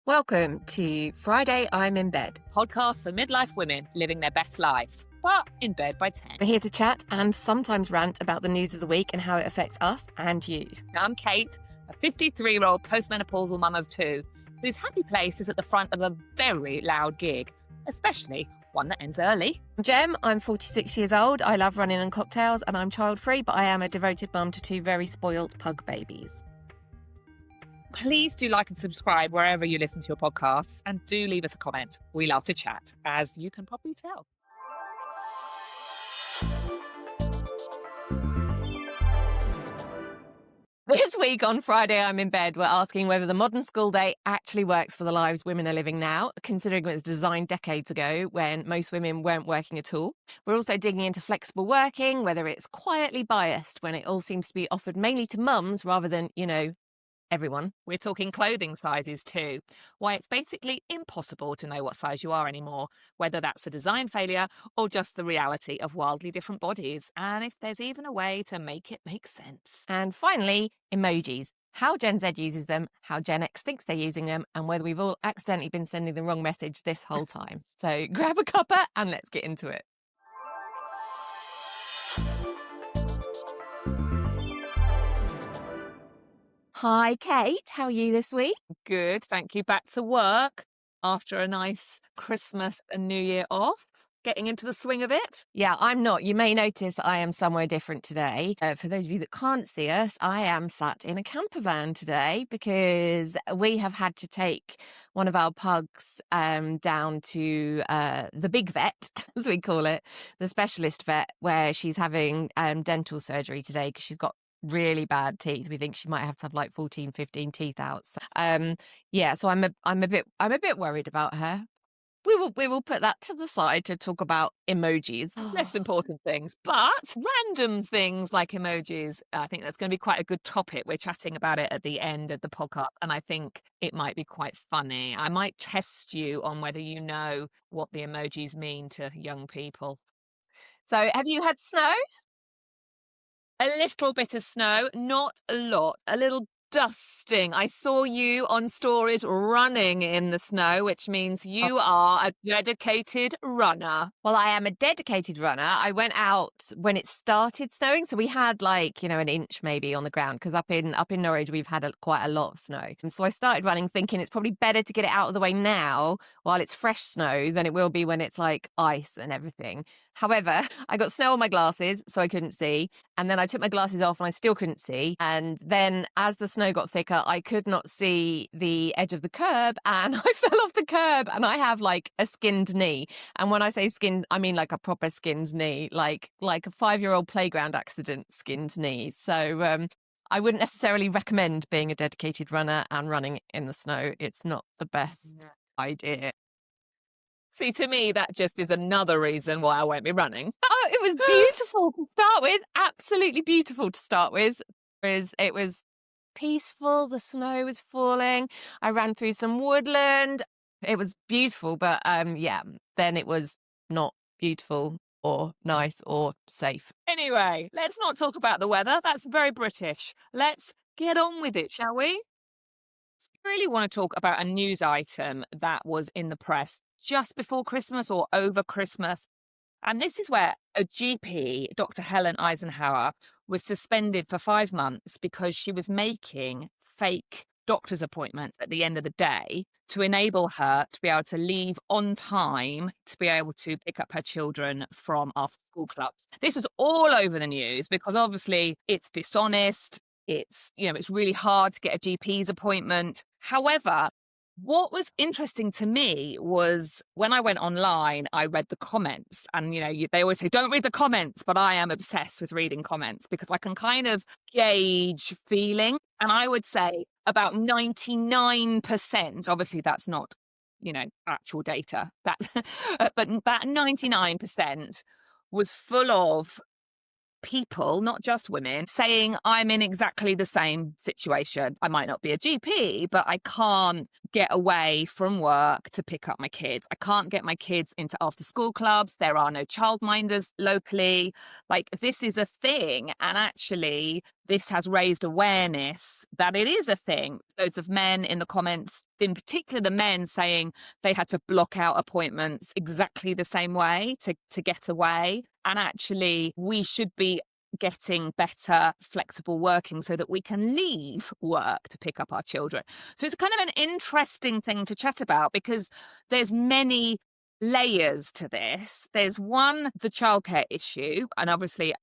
Welcome to Friday I'm in Bed. Podcast for midlife women living their best life, but in bed by 10. We're here to chat and sometimes rant about the news of the week and how it affects us and you. I'm Kate, a 53-year-old postmenopausal mum of two, whose happy place is at the front of a very loud gig, especially one that ends early. Jem, I'm 46 years old. I love running and cocktails and I'm child-free, but I am a devoted mum to two very spoilt pug babies. Please do like and subscribe wherever you listen to your podcasts, and do leave us a comment. We love to chat, as you can probably tell. This week on Friday I'm in Bed, we're asking whether the modern school day actually works for the lives women are living now, considering it was designed decades ago when most women weren't working at all. We're also digging into flexible working, whether it's quietly biased when it all seems to be offered mainly to mums rather than, everyone. We're talking clothing sizes too, why it's basically impossible to know what size you are anymore, whether that's a design failure or just the reality of wildly different bodies, and if there's even a way to make it make sense. And finally, emojis. How Gen Z uses them, how Gen X thinks they're using them, and whether we've all accidentally been sending the wrong message this whole time. So grab a cuppa and let's get into it. Hi, Kate. How are you this week? Good, thank you. Back to work after a nice Christmas and New Year off. Getting into the swing of it. Yeah, I'm not. You may notice I am somewhere different today. For those of you that can't see us, I am sat in a camper van today because we have had to take one of our pugs down to the big vet, as we call it, the specialist vet, where she's having dental surgery today because she's got really bad teeth. We think she might have to have like 14, 15 teeth out. So, so I'm a bit worried about her. We will put that to the side to talk about emojis. Less important things, but random things like emojis. I think that's going to be quite a good topic. We're chatting about it at the end of the podcast, and I think it might be quite funny. I might test you on whether you know what the emojis mean to young people. So have you had snow? A little bit of snow, not a lot, a little dusting. I saw you on stories running in the snow, which means you are a dedicated runner. Well, I am a dedicated runner. I went out when it started snowing. So we had an inch maybe on the ground because up in Norwich, we've had quite a lot of snow. And so I started running thinking it's probably better to get it out of the way now while it's fresh snow than it will be when it's like ice and everything. However, I got snow on my glasses, so I couldn't see. And then I took my glasses off and I still couldn't see. And then as the snow got thicker, I could not see the edge of the curb and I fell off the curb and I have like a skinned knee. And when I say skinned, I mean like a proper skinned knee, like a 5-year-old playground accident skinned knee. So I wouldn't necessarily recommend being a dedicated runner and running in the snow. It's not the best idea. See, to me, that just is another reason why I won't be running. Oh, it was beautiful to start with. Absolutely beautiful to start with. It was peaceful. The snow was falling. I ran through some woodland. It was beautiful, but then it was not beautiful or nice or safe. Anyway, let's not talk about the weather. That's very British. Let's get on with it, shall we? I really want to talk about a news item that was in the press just before Christmas or over Christmas. And this is where a GP, Dr. Helen Eisenhower, was suspended for 5 months because she was making fake doctor's appointments at the end of the day to enable her to be able to leave on time to be able to pick up her children from after school clubs. This was all over the news because obviously it's dishonest. It's really hard to get a GP's appointment. However, what was interesting to me was when I went online, I read the comments and, they always say, don't read the comments, but I am obsessed with reading comments because I can kind of gauge feeling. And I would say about 99%, obviously that's not, actual data, but that 99% was full of people, not just women, saying, I'm in exactly the same situation. I might not be a GP, but I can't get away from work to pick up my kids. I can't get my kids into after school clubs. There are no childminders locally. Like, this is a thing. And actually, this has raised awareness that it is a thing. Loads of men in the comments, in particular the men, saying they had to block out appointments exactly the same way to get away. And actually, we should be getting better flexible working so that we can leave work to pick up our children. So it's kind of an interesting thing to chat about, because there's many layers to this. There's one, the childcare issue. And obviously,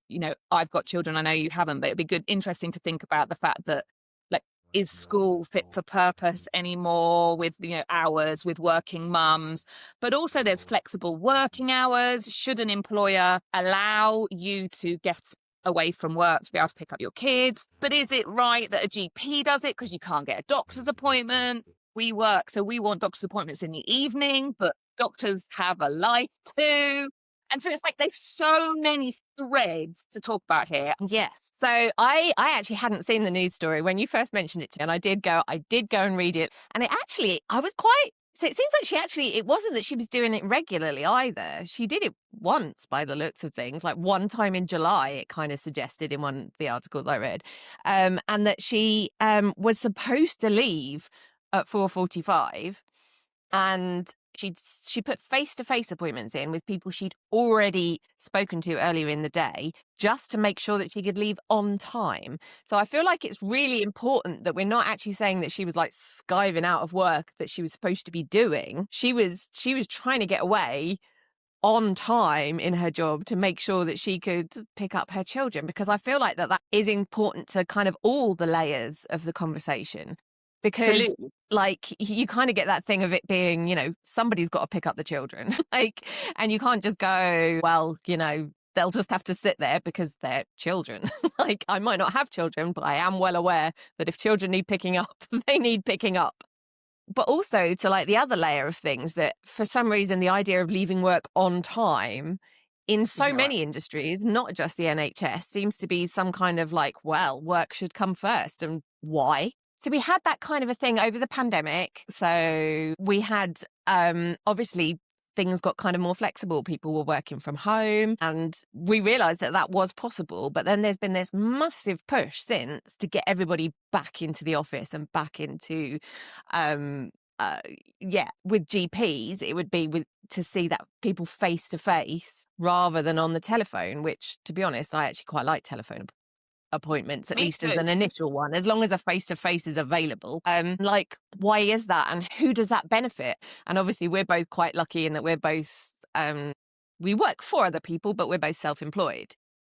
I've got children. I know you haven't, but it'd be interesting to think about the fact that, like, is school fit for purpose anymore with, hours with working mums? But also there's flexible working hours. Should an employer allow you to get away from work to be able to pick up your kids? But is it right that a GP does it because you can't get a doctor's appointment? We work, so we want doctor's appointments in the evening, but doctors have a life too. And so it's like there's so many threads to talk about here. Yes. So I actually hadn't seen the news story when you first mentioned it to me, and I did go and read it. And I was quite, so it seems like it wasn't that she was doing it regularly either. She did it once by the looks of things, like one time in July, it kind of suggested in one of the articles I read, and that she was supposed to leave at 4:45, and she put face-to-face appointments in with people she'd already spoken to earlier in the day, just to make sure that she could leave on time. So I feel like it's really important that we're not actually saying that she was like skiving out of work that she was supposed to be doing. She was trying to get away on time in her job to make sure that she could pick up her children, because I feel like that is important to kind of all the layers of the conversation. Because Absolutely. like you kind of get that thing of it being, somebody's got to pick up the children. Like, and you can't just go, well, they'll just have to sit there because they're children. Like, I might not have children, but I am well aware that if children need picking up, they need picking up. But also to like the other layer of things, that for some reason, the idea of leaving work on time in so You're right. many industries, not just the NHS, seems to be some kind of like, well, work should come first. And why? So we had that kind of a thing over the pandemic. So we had, obviously, things got kind of more flexible. People were working from home, and we realized that was possible. But then there's been this massive push since to get everybody back into the office and back into, with GPs, it would be to see that people face to face rather than on the telephone, which, to be honest, I actually quite like telephone appointments, at Me least as too. an initial one, as long as a face-to-face is available. Like, why is that, and who does that benefit? And obviously we're both quite lucky in that we're both we work for other people, but we're both self-employed.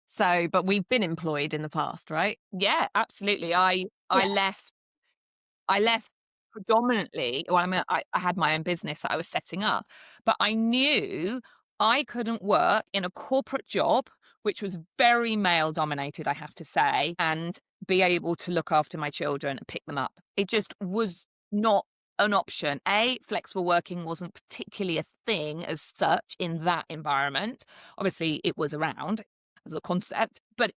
So, but we've been employed in the past, right? Yeah, absolutely. I Yeah. left predominantly, well, I mean, I had my own business that I was setting up, but I knew I couldn't work in a corporate job, which was very male dominated, I have to say, and be able to look after my children and pick them up. It just was not an option. Flexible working wasn't particularly a thing as such in that environment. Obviously, it was around as a concept, but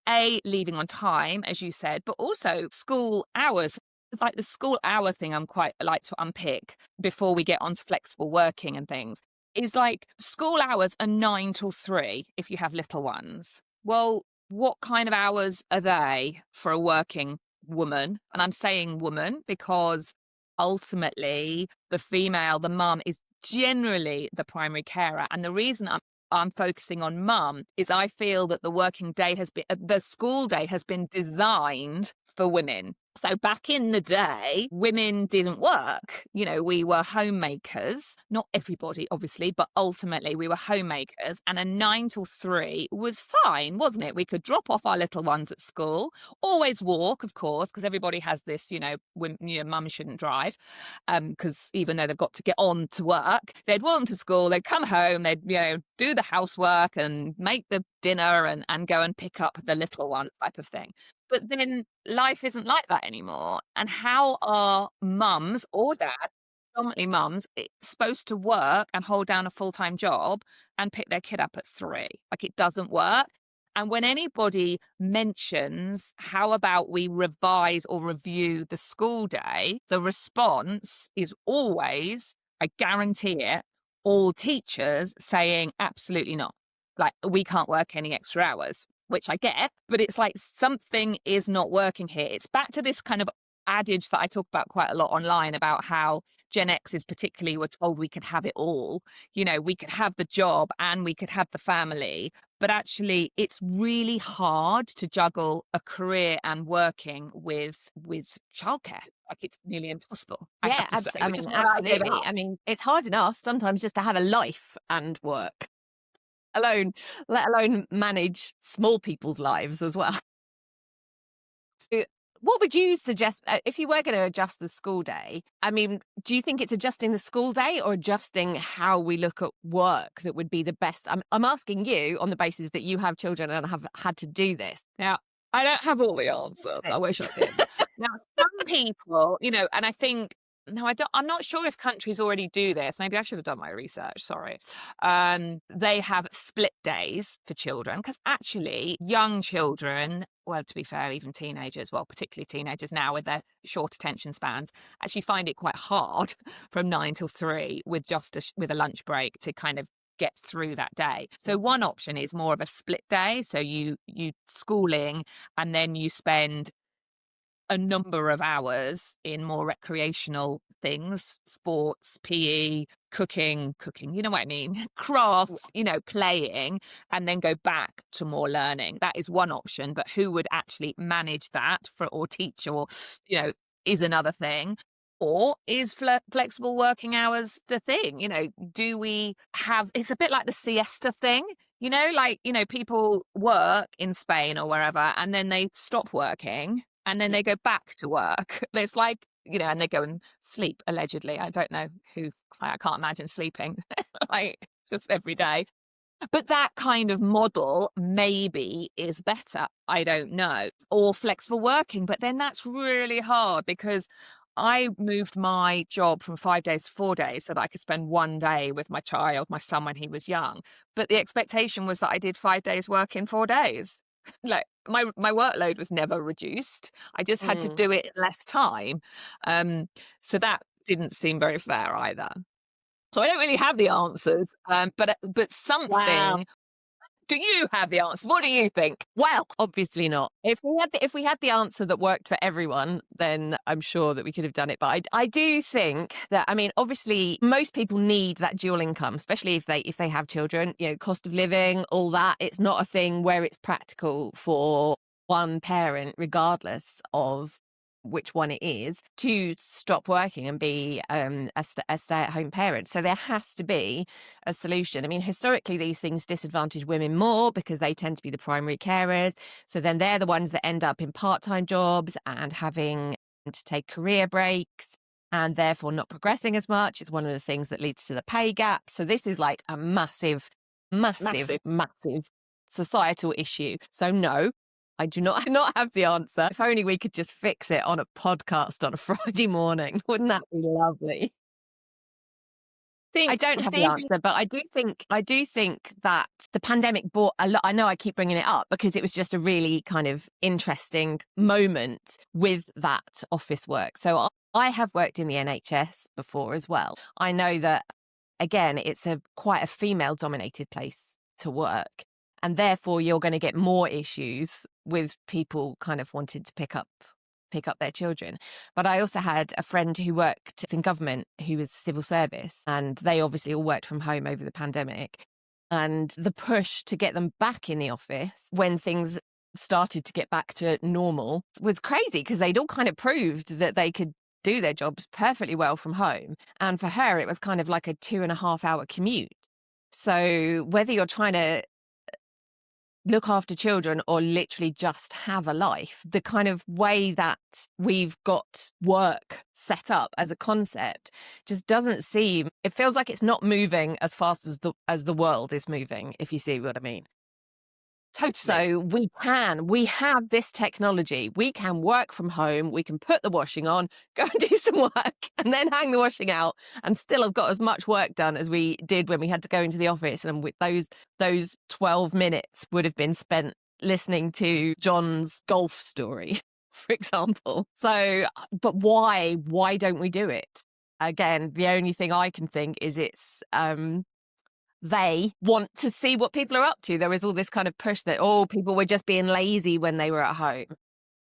leaving on time, as you said, but also school hours. It's like the school hour thing I'm quite like to unpick before we get onto flexible working and things. Is like school hours are 9 till 3 if you have little ones. Well, what kind of hours are they for a working woman? And I'm saying woman because ultimately the mum is generally the primary carer. And the reason I'm focusing on mum is I feel that the school day has been designed for women. So back in the day, women didn't work. We were homemakers. Not everybody, obviously, but ultimately we were homemakers. And a 9 till 3 was fine, wasn't it? We could drop off our little ones at school, always walk, of course, because everybody has this, mum shouldn't drive. Because even though they've got to get on to work, they'd walk them to school, they'd come home, they'd, do the housework and make the dinner and go and pick up the little one type of thing. But then life isn't like that anymore. And how are mums or dads, predominantly mums, supposed to work and hold down a full-time job and pick their kid up at 3? Like, it doesn't work. And when anybody mentions, how about we revise or review the school day, the response is always, I guarantee it, all teachers saying, absolutely not. Like, we can't work any extra hours, which I get, but it's like something is not working here. It's back to this kind of adage that I talk about quite a lot online about how Gen X's particularly were told we could have it all. You know, we could have the job and we could have the family, but actually it's really hard to juggle a career and working with childcare. Like, it's nearly impossible, I Yeah, have to say, I which is mean, why I gave it absolutely. up. I mean, it's hard enough sometimes just to have a life and work alone, let alone manage small people's lives as well. So what would you suggest if you were going to adjust the school day? I mean, do you think it's adjusting the school day or adjusting how we look at work that would be the best? I'm asking you on the basis that you have children and have had to do this. Now, I don't have all the answers. I wish I did. Now, some people, you know, and I think, no, I'm not sure if countries already do this. Maybe I should have done my research. Sorry. They have split days for children because actually, young children, well, to be fair, even teenagers, well, particularly teenagers now with their short attention spans, actually find it quite hard from 9 till 3 with just with a lunch break to kind of get through that day. So one option is more of a split day. So you schooling and then you spend a number of hours in more recreational things, sports, PE, cooking, you know what I mean? Crafts, you know, playing, and then go back to more learning. That is one option, but who would actually manage that for or teach or, you know, is another thing. Or is flexible working hours the thing? You know, do we have, it's a bit like the siesta thing, you know, like, you know, people work in Spain or wherever and then they stop working and then Yeah. they go back to work. It's like, you know, and they go and sleep, allegedly. I don't know who, I can't imagine sleeping like just every day. But that kind of model maybe is better. I don't know. Or flexible working. But then that's really hard because I moved my job from 5 days to 4 days so that I could spend one day with my child, my son, when he was young. But the expectation was that I did 5 days work in 4 days. Like my workload was never reduced. I just had to Mm. do it in less time. So that didn't seem very fair either. So I don't really have the answers, but Wow. something. Do you have the answers? What do you think? Well, obviously not. If we had the answer that worked for everyone, then I'm sure that we could have done it. But I do think that, I mean, obviously most people need that dual income, especially if they have children, you know, cost of living, all that. It's not a thing where it's practical for one parent, regardless of which one it is, to stop working and be a stay-at-home parent. So there has to be a solution. I mean, historically, these things disadvantage women more because they tend to be the primary carers. So then they're the ones that end up in part-time jobs and having to take career breaks and therefore not progressing as much. It's one of the things that leads to the pay gap. So this is like a massive, massive, Massive. massive societal issue. So no, I do not have the answer. If only we could just fix it on a podcast on a Friday morning. Wouldn't that be lovely? I Think don't have the think answer, but I do think that the pandemic brought a lot. I know I keep bringing it up because it was just a really kind of interesting moment with that office work. So I have worked in the NHS before as well. I know that, again, it's quite a female dominated place to work. And therefore you're going to get more issues with people kind of wanting to pick up their children. But I also had a friend who worked in government who was civil service, and they obviously all worked from home over the pandemic. And the push to get them back in the office when things started to get back to normal was crazy because they'd all kind of proved that they could do their jobs perfectly well from home. And for her, it was kind of like a 2.5 hour commute. So whether you're trying to look after children or literally just have a life, the kind of way that we've got work set up as a concept just doesn't seem, it feels like it's not moving as fast as the world is moving, if you see what I mean. totally. So we have this technology. We can work from home. We can put the washing on, go and do some work, and then hang the washing out, and still have got as much work done as we did when we had to go into the office. And with those 12 minutes would have been spent listening to John's golf story, for example. So, but why? Why don't we do it? Again, the only thing I can think is it's they want to see what people are up to. There is all this kind of push that, oh, people were just being lazy when they were at home.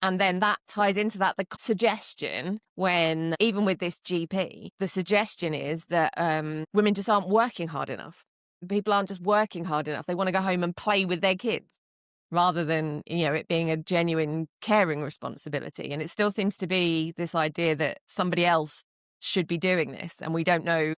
And then that ties into that, the suggestion when, even with this GP, the suggestion is that women just aren't working hard enough. People aren't just working hard enough. They want to go home and play with their kids rather than, it being a genuine caring responsibility. And it still seems to be this idea that somebody else should be doing this. And we don't know,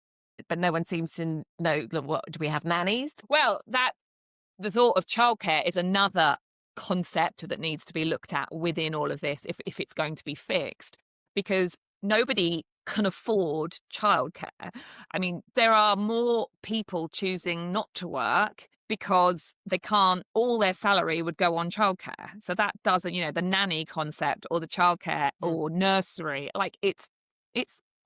but no one seems to know, what, do we have nannies? Well, the thought of childcare is another concept that needs to be looked at within all of this if it's going to be fixed, because nobody can afford childcare. I mean, there are more people choosing not to work because they can't, all their salary would go on childcare. So that doesn't, the nanny concept or the childcare or nursery, like it's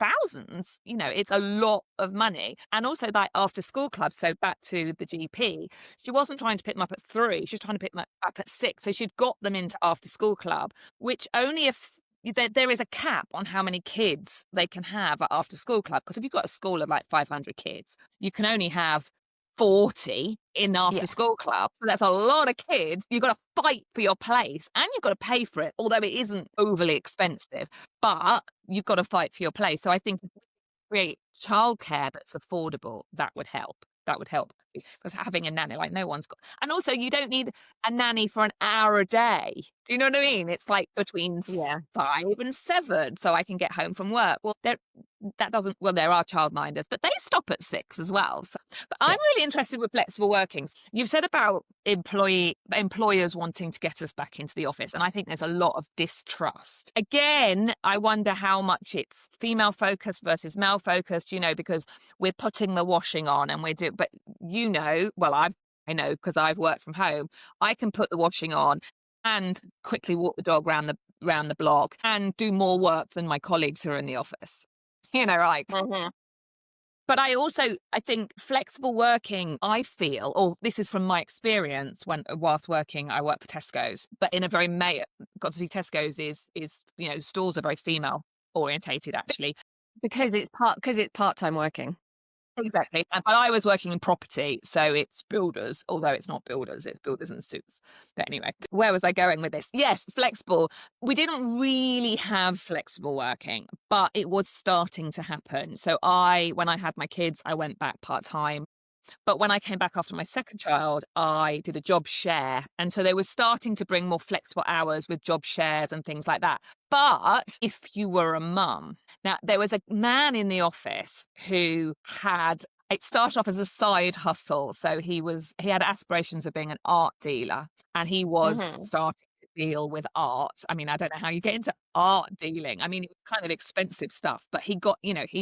thousands, it's a lot of money. And also that after school club, so back to the GP, she wasn't trying to pick them up at 3, she was trying to pick them up at 6. So she'd got them into after school club, which only if there is a cap on how many kids they can have at after school club. Because if you've got a school of like 500 kids, you can only have 40 in after school club. So that's a lot of kids. You've got to fight for your place and you've got to pay for it, although it isn't overly expensive, but you've got to fight for your place. So I think if we create childcare that's affordable, that would help. That would help, because having a nanny, like no one's got, and also you don't need a nanny for an hour a day. Do you know what I mean? It's like between 5 and 7, so I can get home from work. Well, there are childminders, but they stop at 6 as well. So, but I'm really interested with flexible workings. You've said about employers wanting to get us back into the office, and I think there's a lot of distrust. Again, I wonder how much it's female focused versus male focused, because we're putting the washing on and but I know because I've worked from home, I can put the washing on and quickly walk the dog round the block and do more work than my colleagues who are in the office. Right. But I think flexible working, I feel, or this is from my experience whilst working, I work for Tesco's, but in a very got to see Tesco's is stores are very female orientated actually. Because it's part-time working. Exactly. But I was working in property, so it's builders, although it's not builders, it's builders and suits. But anyway, where was I going with this? Yes, flexible. We didn't really have flexible working, but it was starting to happen. So when I had my kids, I went back part-time. But when I came back after my second child, I did a job share. And so they were starting to bring more flexible hours with job shares and things like that. But if you were a mum, now there was a man in the office who it started off as a side hustle. So he had aspirations of being an art dealer, and he was starting to deal with art. I mean, I don't know how you get into art dealing. I mean, it was kind of expensive stuff, but he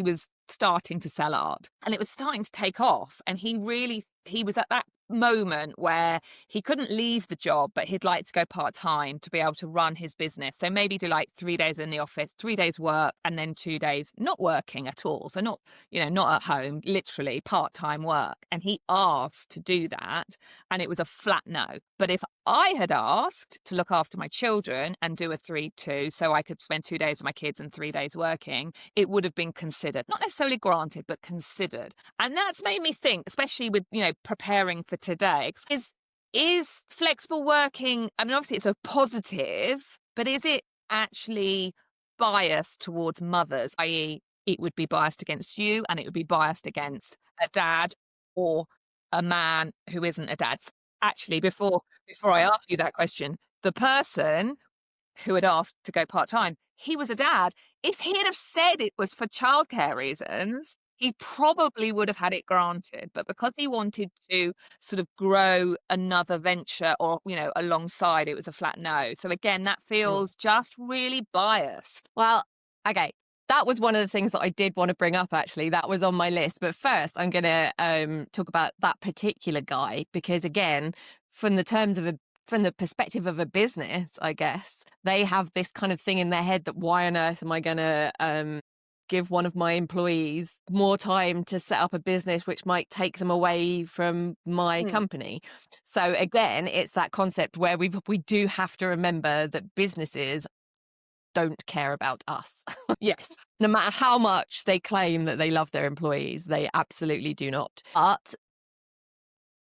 was starting to sell art and it was starting to take off. And he was at that moment where he couldn't leave the job, but he'd like to go part-time to be able to run his business. So maybe do like 3 days in the office, 3 days work, and then 2 days not working at all. So not at home, literally part-time work. And he asked to do that, and it was a flat no. But if I had asked to look after my children and do a 3-2, so I could spend 2 days with my kids and 3 days working, it would have been considered. Not necessarily granted, but considered. And that's made me think, especially with, preparing for today, is flexible working, I mean, obviously it's a positive, but is it actually biased towards mothers, i.e. it would be biased against you and it would be biased against a dad or a man who isn't a dad? Actually, before I ask you that question, the person who had asked to go part-time, he was a dad. If he'd have said it was for childcare reasons, he probably would have had it granted. But because he wanted to sort of grow another venture or, alongside, it was a flat no. So again, that feels just really biased. Well, okay. That was one of the things that I did want to bring up, actually. That was on my list. But first, I'm going to talk about that particular guy, because, again, from the perspective of a business, I guess, they have this kind of thing in their head that why on earth am I going to give one of my employees more time to set up a business which might take them away from my Mm. company. So again, it's that concept where we do have to remember that businesses don't care about us. Yes. No matter how much they claim that they love their employees, they absolutely do not. But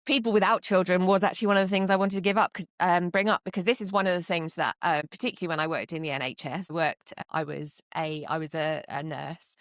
people without children was actually one of the things I wanted to bring up, because this is one of the things that, particularly when I worked in the NHS, I was a nurse,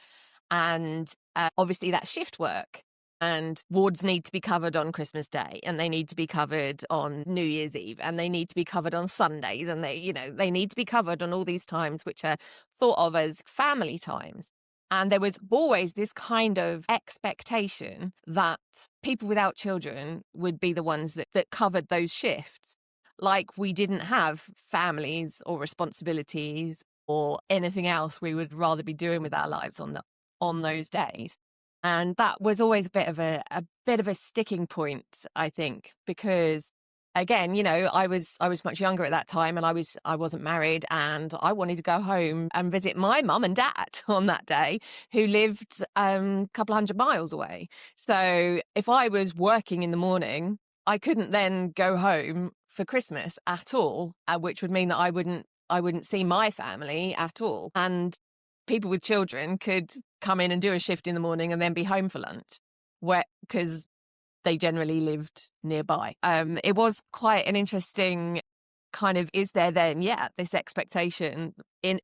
and obviously that's shift work. And wards need to be covered on Christmas Day, and they need to be covered on New Year's Eve, and they need to be covered on Sundays, and they need to be covered on all these times which are thought of as family times. And there was always this kind of expectation that people without children would be the ones that covered those shifts. Like we didn't have families or responsibilities or anything else we would rather be doing with our lives on those days. And that was always a bit of a sticking point, I think, because again, I was much younger at that time, and I wasn't married, and I wanted to go home and visit my mum and dad on that day, who lived a couple 100 miles away. So if I was working in the morning, I couldn't then go home for Christmas at all, which would mean that I wouldn't see my family at all. And people with children could come in and do a shift in the morning and then be home for lunch, because they generally lived nearby. It was quite an interesting kind of, is there then, this expectation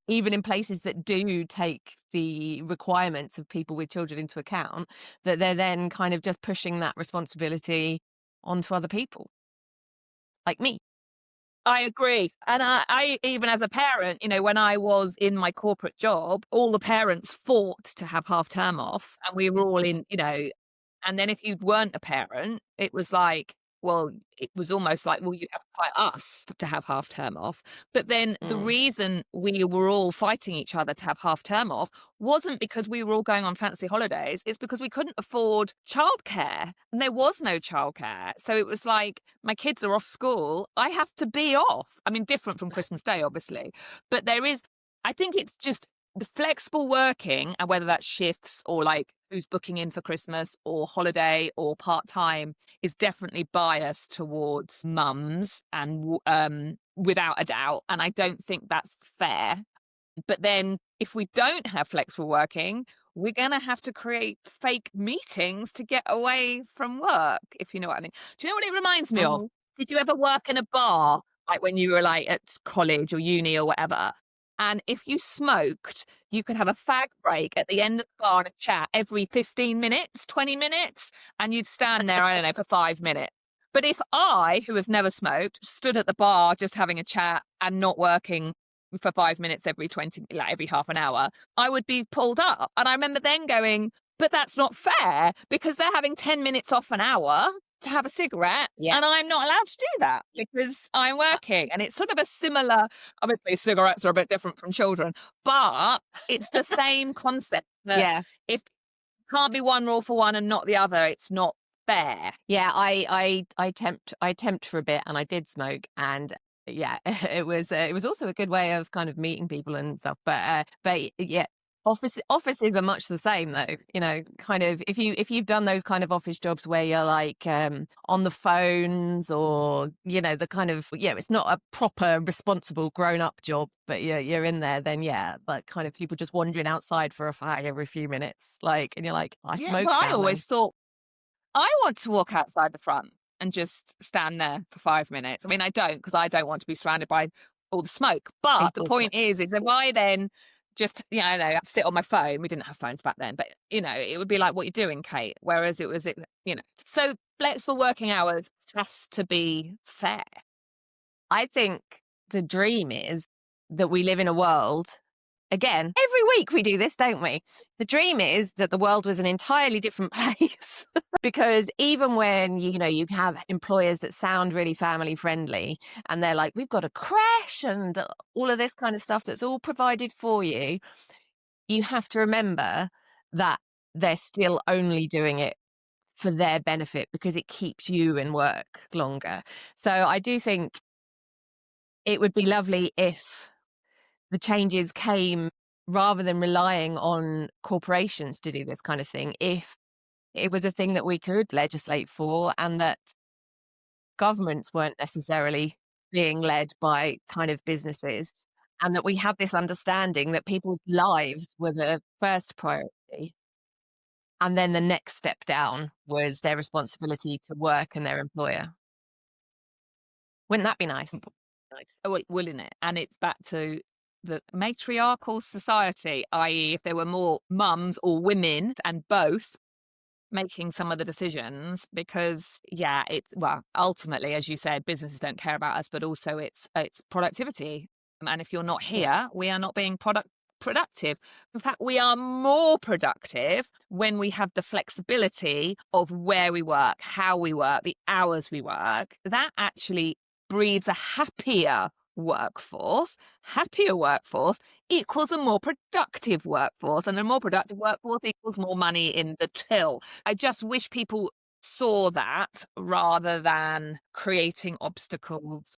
even in places that do take the requirements of people with children into account, that they're then kind of just pushing that responsibility onto other people, like me. I agree. And I even as a parent, when I was in my corporate job, all the parents fought to have half term off, and we were all and then if you weren't a parent, it was like, well, it was almost like, well, you have to fight us to have half term off. But then the Mm. reason we were all fighting each other to have half term off wasn't because we were all going on fancy holidays. It's because we couldn't afford childcare, and there was no childcare. So it was like, my kids are off school, I have to be off. I mean, different from Christmas Day, obviously. But I think it's just the flexible working, and whether that's shifts or like who's booking in for Christmas or holiday or part-time, is definitely biased towards mums, and without a doubt. And I don't think that's fair. But then if we don't have flexible working, we're going to have to create fake meetings to get away from work, if you know what I mean. Do you know what it reminds me of? Mhm. Did you ever work in a bar, like when you were like at college or uni or whatever? And if you smoked, you could have a fag break at the end of the bar and a chat every 15 minutes, 20 minutes, and you'd stand there, I don't know, for 5 minutes. But if I, who have never smoked, stood at the bar just having a chat and not working for 5 minutes every 20, like every half an hour, I would be pulled up. And I remember then going, but that's not fair, because they're having 10 minutes off an hour to have a cigarette, Yeah. and I'm not allowed to do that because I'm working. And it's sort of a similar, obviously cigarettes are a bit different from children, but it's the same concept that Yeah. if can't be one rule for one and not the other, it's not fair. Yeah, I tempt for a bit, and I did smoke, and yeah, it was also a good way of kind of meeting people and stuff. But yeah, offices are much the same though. Kind of if you've done those kind of office jobs where you're like on the phones, or the kind of, it's not a proper responsible grown up job, but you're in there, then yeah, like kind of people just wandering outside for a fag every few minutes, like, and you're like, I Yeah, smoke well, I now though. always thought I want to walk outside the front and just stand there for 5 minutes. I mean, I don't, because I don't want to be surrounded by all the smoke. But the People smoke. point is if I then just, I don't know, sit on my phone. We didn't have phones back then, but it would be like, what you doing, Kate? Whereas so flexible working hours has to be fair. I think the dream is that we live in a world, again, every week we do this, don't we? The dream is that the world was an entirely different place. Because even when, you have employers that sound really family friendly, and they're like, we've got a crash and all of this kind of stuff that's all provided for you, you have to remember that they're still only doing it for their benefit, because it keeps you in work longer. So I do think it would be lovely if the changes came rather than relying on corporations to do this kind of thing, if it was a thing that we could legislate for and that governments weren't necessarily being led by kind of businesses, and that we had this understanding that people's lives were the first priority, and then the next step down was their responsibility to work and their employer. Wouldn't that be nice? Nice. Oh, wouldn't it? And it's back to the matriarchal society, i.e., if there were more mums or women and both making some of the decisions, because yeah, it's, well, ultimately, as you said, businesses don't care about us, but also it's productivity. And if you're not Yeah. here, we are not being productive. In fact, we are more productive when we have the flexibility of where we work, how we work, the hours we work. That actually breeds a happier workforce equals a more productive workforce, and a more productive workforce equals more money in the till. I just wish people saw that rather than creating obstacles.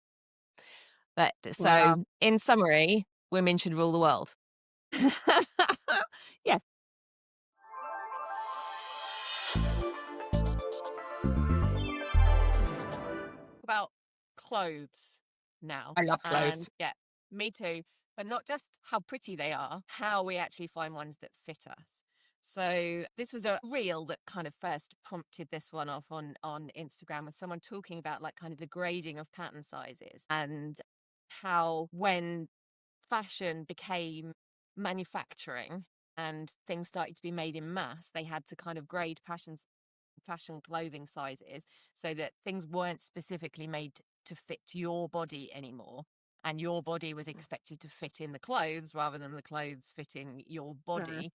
But Yeah. so, in summary, women should rule the world. Yes, About clothes now. I love And clothes. yeah, me too. But not just how pretty they are, how we actually find ones that fit us. So this was a reel that kind of first prompted this one off on Instagram, with someone talking about like kind of the grading of pattern sizes, and how when fashion became manufacturing and things started to be made in mass, they had to kind of grade fashion clothing sizes so that things weren't specifically made to fit your body anymore. And your body was expected to fit in the clothes rather than the clothes fitting your Mm. body.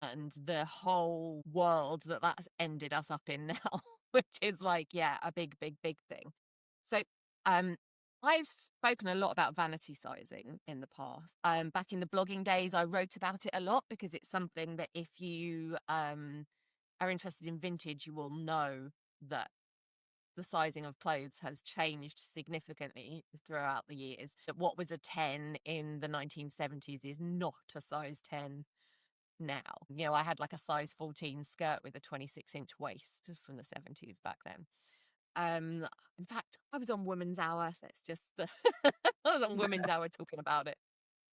And the whole world that's ended us up in now, which is like, yeah, a big, big, big thing. So, um, I've spoken a lot about vanity sizing in the past. Back in the blogging days, I wrote about it a lot because it's something that if you are interested in vintage, you will know that the sizing of clothes has changed significantly throughout the years. That what was a 10 in the 1970s is not a size 10 now. You know, I had like a size 14 skirt with a 26-inch waist from the 70s back then. In fact, I was on Women's Hour. Let's just I was on Women's Hour talking about it.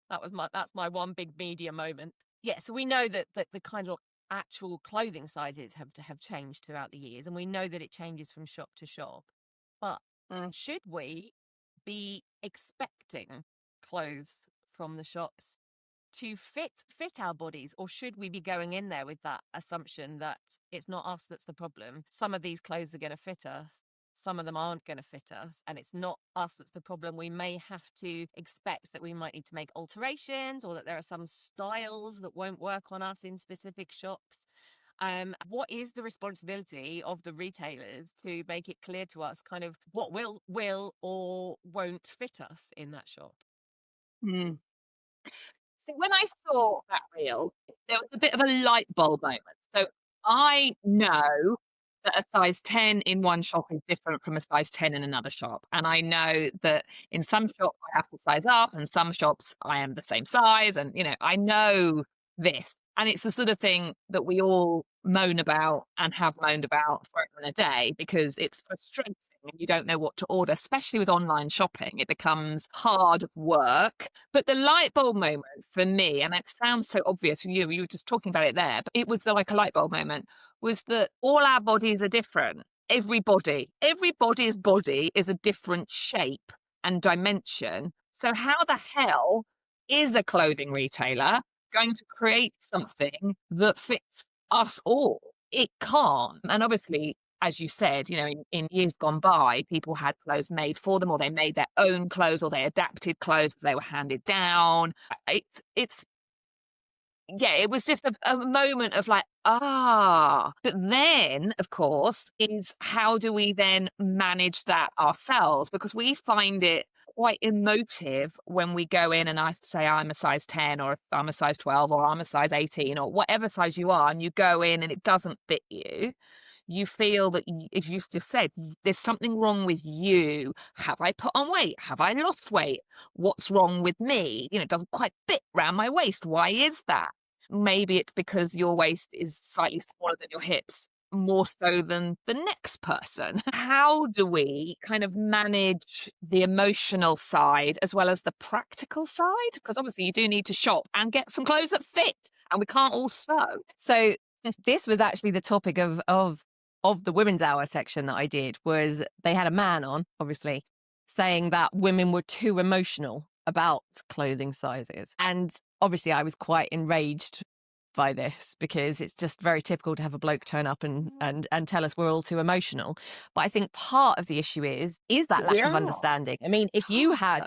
That's my one big media moment. Yeah, so we know that the kind of actual clothing sizes have changed throughout the years, and we know that it changes from shop to shop. But Mm. should we be expecting clothes from the shops to fit our bodies, or should we be going in there with that assumption that it's not us that's the problem? Some of these clothes are going to fit us, some of them aren't going to fit us, and it's not us that's the problem. We may have to expect that we might need to make alterations, or that there are some styles that won't work on us in specific shops. What is the responsibility of the retailers to make it clear to us kind of what will or won't fit us in that shop? Mm. So when I saw that reel, there was a bit of a light bulb moment. So I know that a size 10 in one shop is different from a size 10 in another shop. And I know that in some shops I have to size up, and some shops I am the same size. And, I know this. And it's the sort of thing that we all moan about and have moaned about forever and a day, because it's frustrating and you don't know what to order, especially with online shopping. It becomes hard work. But the light bulb moment for me, and it sounds so obvious from you were just talking about it there, but it was like a light bulb moment, was that all our bodies are different. Everybody's body is a different shape and dimension. So how the hell is a clothing retailer going to create something that fits us all? It can't. And obviously, as you said, in years gone by, people had clothes made for them, or they made their own clothes, or they adapted clothes as they were handed down. It's yeah, it was just a moment of like, But then, of course, is how do we then manage that ourselves? Because we find it quite emotive when we go in and I say I'm a size 10, or if I'm a size 12, or I'm a size 18, or whatever size you are, and you go in and it doesn't fit you. you feel that, as you just said, there's something wrong with you. Have I put on weight? Have I lost weight? What's wrong with me? It doesn't quite fit around my waist. Why is that? Maybe it's because your waist is slightly smaller than your hips, more so than the next person. How do we kind of manage the emotional side as well as the practical side? Because obviously you do need to shop and get some clothes that fit, and we can't all sew. So this was actually the topic of the women's hour section that I did. Was they had a man on, obviously, saying that women were too emotional about clothing sizes, and obviously I was quite enraged by this because it's just very typical to have a bloke turn up and tell us we're all too emotional. But I think part of the issue is that We lack of are. understanding. I mean, if you had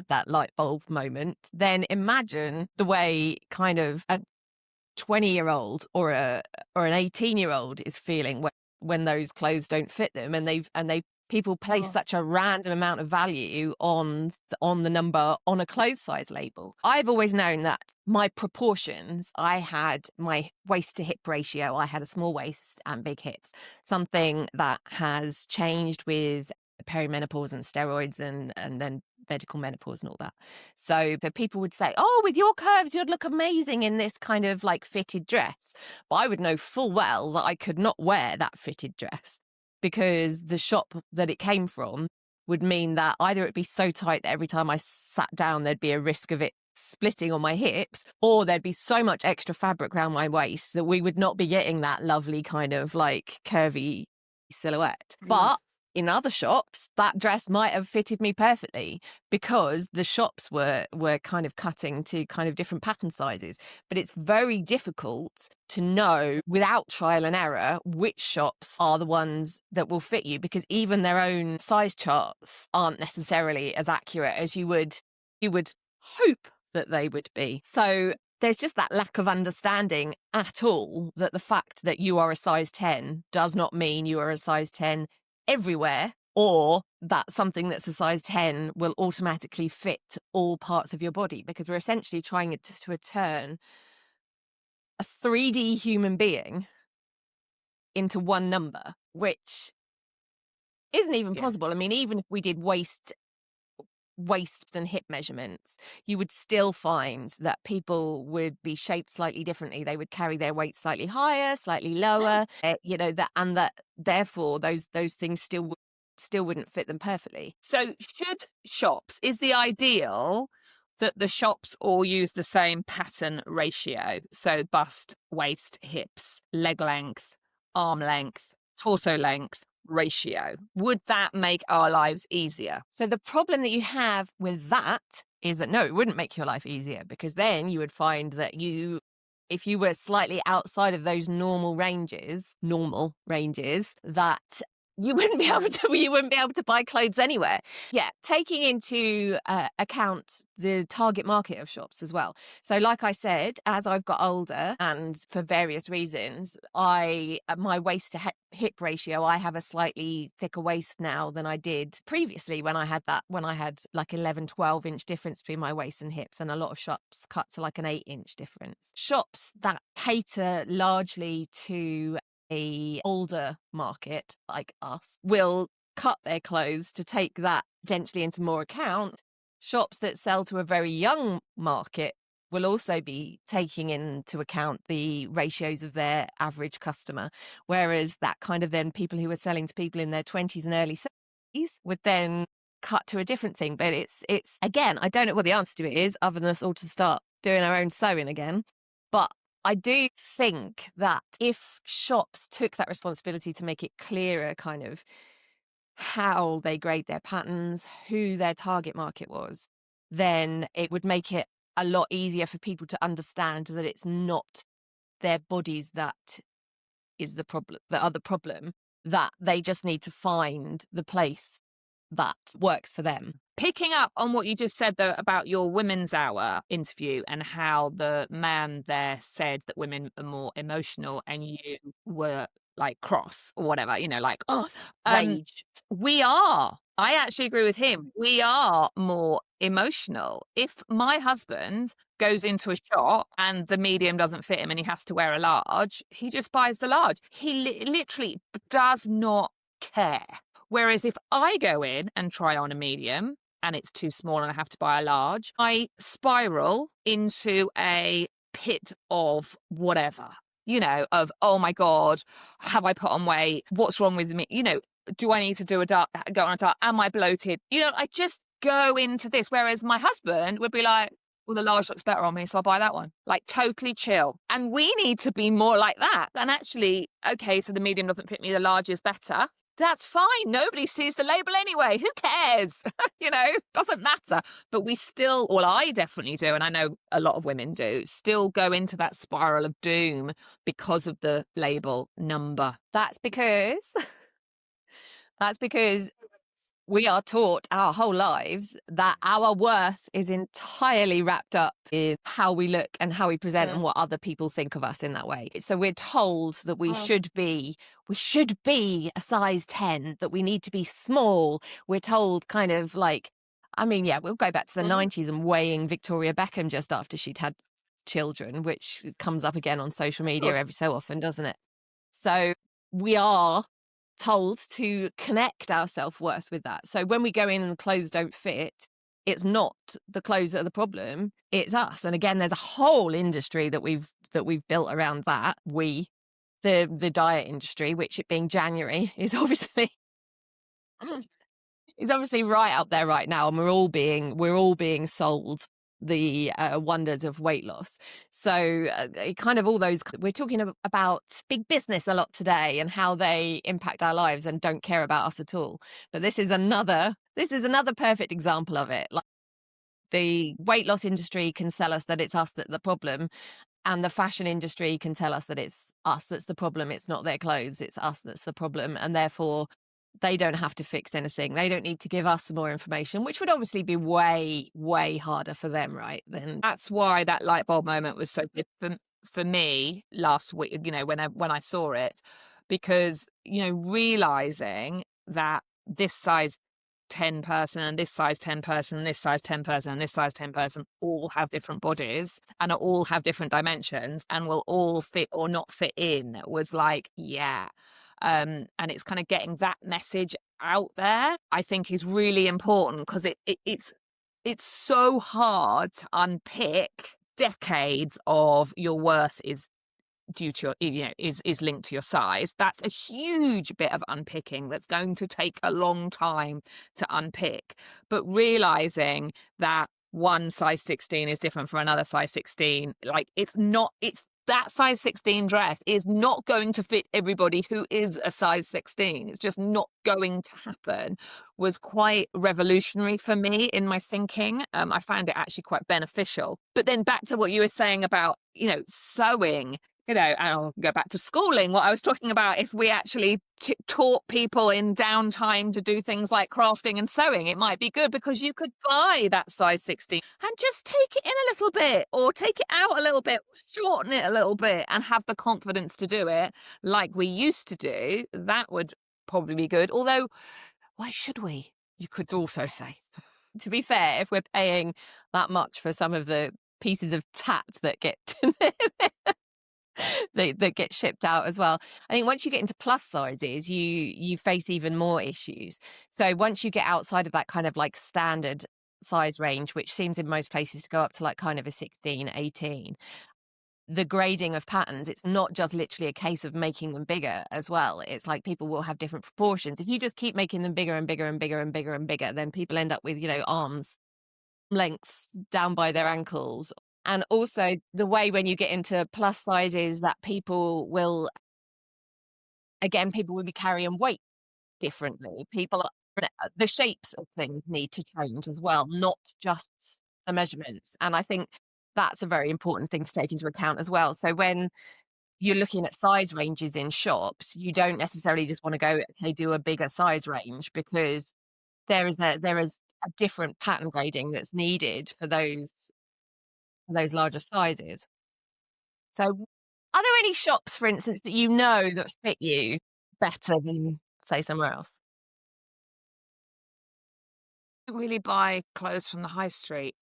that light bulb moment, then imagine the way kind of a 20-year-old or an 18-year-old is feeling when those clothes don't fit them, and they people place Oh. such a random amount of value on the number on a clothes size label. I've always known that my proportions, I had my waist to hip ratio, I had a small waist and big hips, something that has changed with perimenopause and steroids and then medical menopause and all that. So people would say, oh, with your curves, you'd look amazing in this kind of like fitted dress. But I would know full well that I could not wear that fitted dress because the shop that it came from would mean that either it'd be so tight that every time I sat down, there'd be a risk of it splitting on my hips, or there'd be so much extra fabric around my waist that we would not be getting that lovely kind of like curvy silhouette. Mm. But in other shops, that dress might have fitted me perfectly because the shops were kind of cutting to kind of different pattern sizes. But it's very difficult to know without trial and error which shops are the ones that will fit you, because even their own size charts aren't necessarily as accurate as you would hope that they would be. So there's just that lack of understanding at all that the fact that you are a size 10 does not mean you are a size 10 everywhere, or that something that's a size 10 will automatically fit all parts of your body, because we're essentially trying to turn a 3D human being into one number, which isn't even Yeah. possible. I mean, even if we did waist and hip measurements, you would still find that people would be shaped slightly differently. They would carry their weight slightly higher, slightly lower, that therefore those things still wouldn't fit them perfectly. So, is the ideal that the shops all use the same pattern ratio? So, bust, waist, hips, leg length, arm length, torso length ratio. Would that make our lives easier? So the problem that you have with that is that no, it wouldn't make your life easier, because then you would find that if you were slightly outside of those normal ranges, that you wouldn't be able to buy clothes anywhere. Yeah, taking into account the target market of shops as well. So like I said, as I've got older and for various reasons, my waist to hip ratio, I have a slightly thicker waist now than I did previously when I had like 11, 12-inch difference between my waist and hips, and a lot of shops cut to like an 8-inch difference. Shops that cater largely to a older market like us will cut their clothes to take that potentially into more account. Shops that sell to a very young market will also be taking into account the ratios of their average customer, whereas that kind of then people who are selling to people in their 20s and early 30s would then cut to a different thing. But it's again, I don't know what the answer to it is, other than us all to start doing our own sewing again. But I do think that if shops took that responsibility to make it clearer kind of how they grade their patterns, who their target market was, then it would make it a lot easier for people to understand that it's not their bodies that is the problem, that are the problem, that they just need to find the place that works for them. Picking up on what you just said, though, about your Women's Hour interview and how the man there said that women are more emotional and you were like cross or whatever, like, oh, um, Rage. we are. I actually agree with him. We are more emotional. If my husband goes into a shop and the medium doesn't fit him and he has to wear a large, he just buys the large. He literally does not care. Whereas if I go in and try on a medium and it's too small and I have to buy a large, I spiral into a pit of whatever, of, oh my God, have I put on weight? What's wrong with me? Do I need to go on a diet? Am I bloated? I just go into this. Whereas my husband would be like, well, the large looks better on me, so I'll buy that one. Like, totally chill. And we need to be more like that. And actually, okay, so the medium doesn't fit me, the large is better. That's fine. Nobody sees the label anyway. Who cares? Doesn't matter. But we still, well, I definitely do, and I know a lot of women do, still go into that spiral of doom because of the label number. That's because that's because we are taught our whole lives that our worth is entirely wrapped up in how we look and how we present and what other people think of us in that way. So we're told that we should be a size 10, that we need to be small. We're told kind of like, I mean, yeah, we'll go back to the 90s and weighing Victoria Beckham just after she'd had children, which comes up again on social media every so often, doesn't it? So we are told to connect our self-worth with that. So when we go in and the clothes don't fit, it's not the clothes that are the problem, it's us. And again, there's a whole industry that we've built around that. The diet industry, which it being January is obviously right up there right now, and we're all being sold the wonders of weight loss. So kind of all those, we're talking about big business a lot today and how they impact our lives and don't care about us at all. But this is another perfect example of it. Like, the weight loss industry can sell us that it's us that's the problem, and the fashion industry can tell us that it's us that's the problem. It's not their clothes, it's us that's the problem. And therefore, they don't have to fix anything. They don't need to give us more information, which would obviously be way, way harder for them, right? That's why that light bulb moment was so good for me last week, when I saw it, because, realizing that this size 10 person and this size 10 person and this size 10 person and this size 10 person all have different bodies and all have different dimensions and will all fit or not fit in was like, yeah. And it's kind of getting that message out there, I think, is really important, because it's so hard to unpick decades of your worth is due to your, is linked to your size. That's a huge bit of unpicking that's going to take a long time to unpick. But realizing that one size 16 is different from another size 16, like, it's that size 16 dress is not going to fit everybody who is a size 16. It's just not going to happen, was quite revolutionary for me in my thinking. I found it actually quite beneficial. But then back to what you were saying about, sewing, and I'll go back to schooling, what I was talking about, if we actually taught people in downtime to do things like crafting and sewing, it might be good, because you could buy that size 16 and just take it in a little bit or take it out a little bit, shorten it a little bit, and have the confidence to do it like we used to do. That would probably be good. Although, why should we? You could also say. To be fair, if we're paying that much for some of the pieces of tat that get that get shipped out as well, I think once you get into plus sizes, you face even more issues. So once you get outside of that kind of like standard size range, which seems in most places to go up to like kind of a 16, 18, the grading of patterns, it's not just literally a case of making them bigger as well. It's like people will have different proportions. If you just keep making them bigger and bigger and bigger and bigger and bigger, then people end up with, arms lengths down by their ankles. And also the way when you get into plus sizes that people will be carrying weight differently. The shapes of things need to change as well, not just the measurements. And I think that's a very important thing to take into account as well. So when you're looking at size ranges in shops, you don't necessarily just want to go, okay, do a bigger size range, because there is a different pattern grading that's needed for those larger sizes. So Are there any shops, for instance, that you know that fit you better than, say, somewhere else? Don't really buy clothes from the high street.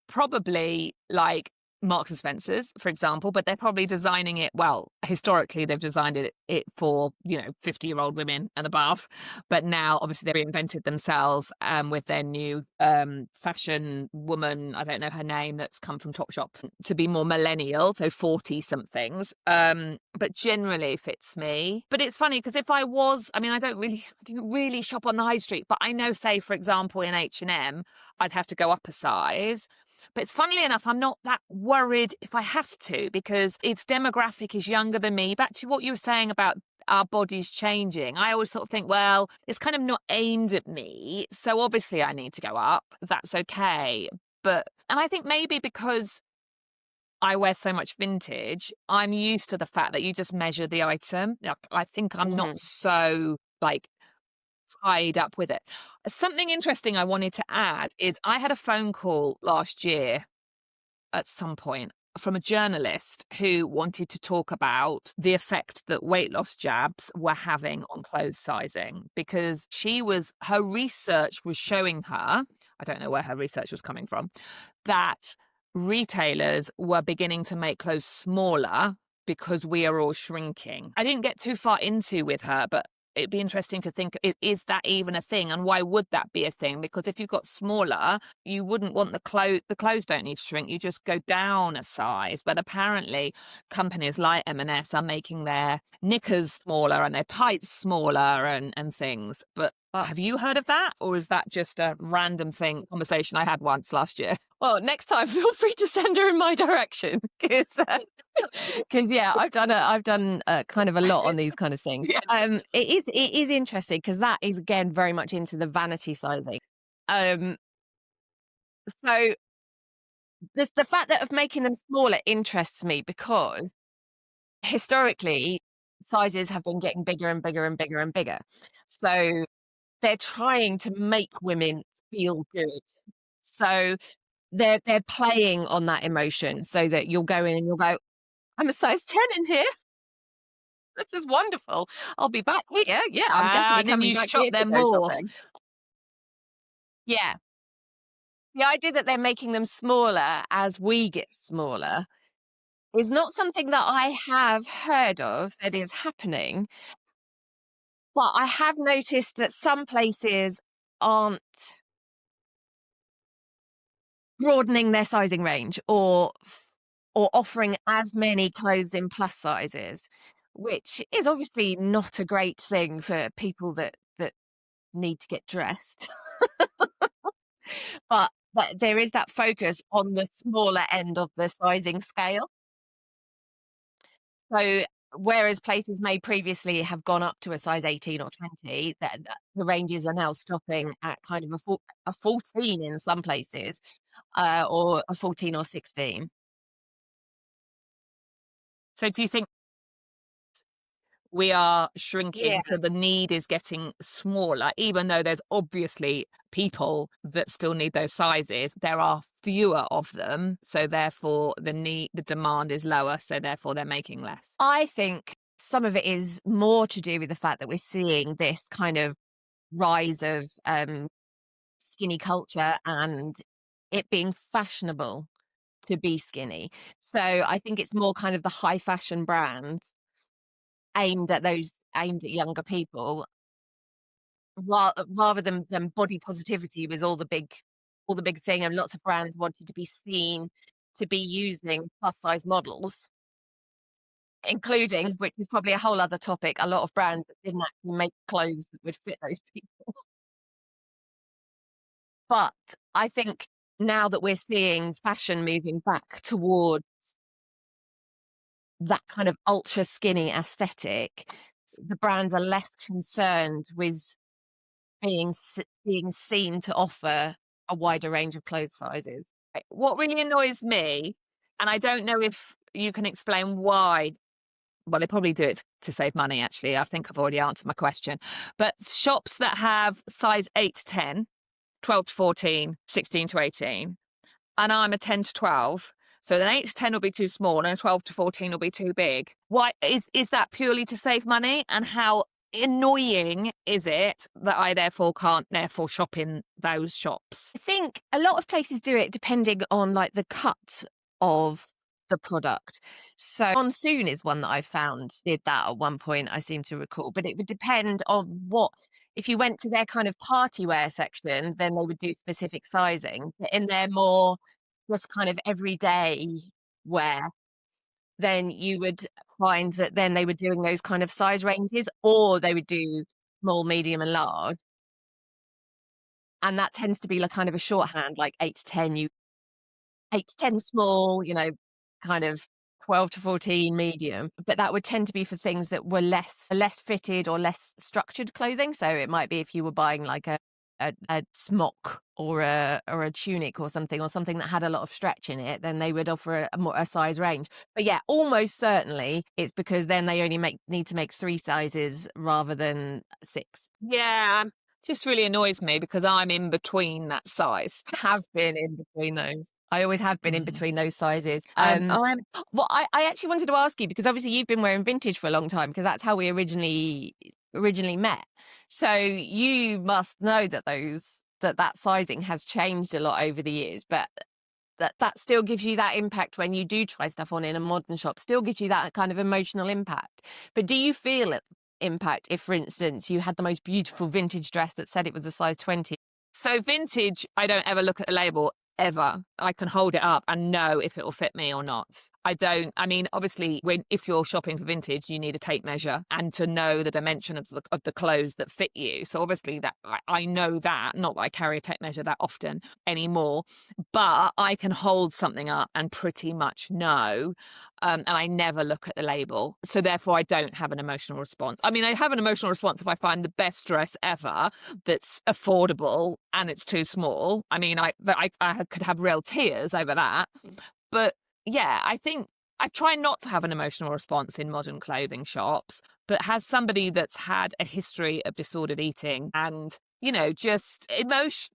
Probably like Marks and Spencers, for example, but they're probably designing it well, historically, they've designed it for, 50-year-old women and above, but now obviously they reinvented themselves, with their new, fashion woman, I don't know her name, that's come from Topshop to be more millennial, so 40-somethings, but generally fits me. But it's funny because if I mean, I didn't really shop on the high street, but I know, say, for example, in H&M, I'd have to go up a size, but it's funnily enough, I'm not that worried if I have to because its demographic is younger than me. Back to what you were saying about our bodies changing. I always sort of think, well, it's kind of not aimed at me. So obviously I need to go up. That's okay. And I think maybe because I wear so much vintage, I'm used to the fact that you just measure the item. Like, I think I'm not Mhm. so like tied up with it. Something interesting I wanted to add is I had a phone call last year at some point from a journalist who wanted to talk about the effect that weight loss jabs were having on clothes sizing because her research was showing her, I don't know where her research was coming from, that retailers were beginning to make clothes smaller because we are all shrinking. I didn't get too far into with her, but it'd be interesting to think, is that even a thing? And why would that be a thing? Because if you've got smaller, you wouldn't want the clothes don't need to shrink. You just go down a size. But apparently companies like M&S are making their knickers smaller and their tights smaller and things. But Well have you heard of that? Or is that just a random conversation I had once last year? well, next time, feel free to send her in my direction because yeah, I've done kind of a lot on these kind of things. Yeah. It is interesting because that is, again, very much into the vanity sizing. Um, so the fact that of making them smaller interests me because historically, sizes have been getting bigger and bigger and bigger and bigger. So they're trying to make women feel good. So they're playing on that emotion so that you'll go in and you'll go, "I'm a size 10 in here. This is wonderful. I'll be back here. Yeah, I'm definitely And then coming you back shop here to there go more. shopping." Yeah. The idea that they're making them smaller as we get smaller is not something that I have heard of that is happening, but I have noticed that some places aren't broadening their sizing range or offering as many clothes in plus sizes, which is obviously not a great thing for people that need to get dressed. But there is that focus on the smaller end of the sizing scale. So whereas places may previously have gone up to a size 18 or 20, that the ranges are now stopping at kind of a 14 in some places, or a 14 or 16. So do you think we are Yeah. shrinking, so the need is getting smaller, even though there's obviously people that still need those sizes, there are fewer of them, so therefore the demand is lower, so therefore they're making less. I think some of it is more to do with the fact that we're seeing this kind of rise of skinny culture and it being fashionable to be skinny. So I think it's more kind of the high fashion brands aimed at younger people rather than body positivity was all the big thing, and lots of brands wanted to be seen to be using plus size models, including, which is probably a whole other topic, a lot of brands that didn't actually make clothes that would fit those people. But I think now that we're seeing fashion moving back toward that kind of ultra skinny aesthetic, the brands are less concerned with being seen to offer a wider range of clothes sizes. What really annoys me, and I don't know if you can explain why. Well, they probably do it to save money, actually. I think I've already answered my question. But shops that have size 8 to 10, 12 to 14, 16 to 18, and I'm a 10 to 12. So an 8 to 10 will be too small and a 12 to 14 will be too big. Why is that purely to save money? And how annoying is it that I therefore can't shop in those shops? I think a lot of places do it depending on like the cut of the product. So Monsoon is one that I found did that at one point, I seem to recall, but it would depend on what, if you went to their kind of party wear section, then they would do specific sizing. But in their more just kind of everyday wear, then you would find that then they were doing those kind of size ranges, or they would do small, medium, and large. And that tends to be like kind of a shorthand, like 8 to 10, 8 to 10 small, kind of 12 to 14 medium. But that would tend to be for things that were less fitted or less structured clothing. So it might be if you were buying like a smock or a tunic or something that had a lot of stretch in it, then they would offer a size range. But yeah, almost certainly it's because then they only need to make 3 sizes rather than 6. Yeah, just really annoys me because I'm in between that size. Have been in between those. I always have been in Mm. between those sizes. I'm Well, I actually wanted to ask you, because obviously you've been wearing vintage for a long time, because that's how we originally met. So you must know that that sizing has changed a lot over the years, but that still gives you that impact when you do try stuff on in a modern shop, still gives you that kind of emotional impact. But do you feel it impact if, for instance, you had the most beautiful vintage dress that said it was a size 20? So vintage, I don't ever look at the label ever. I can hold it up and know if it will fit me or not. I mean, obviously, if you're shopping for vintage, you need a tape measure and to know the dimension of the clothes that fit you. So obviously that I know that, not that I carry a tape measure that often anymore, but I can hold something up and pretty much know. And I never look at the label. So therefore I don't have an emotional response. I mean, I have an emotional response if I find the best dress ever that's affordable and it's too small. I mean, I could have real tears over that. But yeah, I think I try not to have an emotional response in modern clothing shops, but has somebody that's had a history of disordered eating and, just emotion,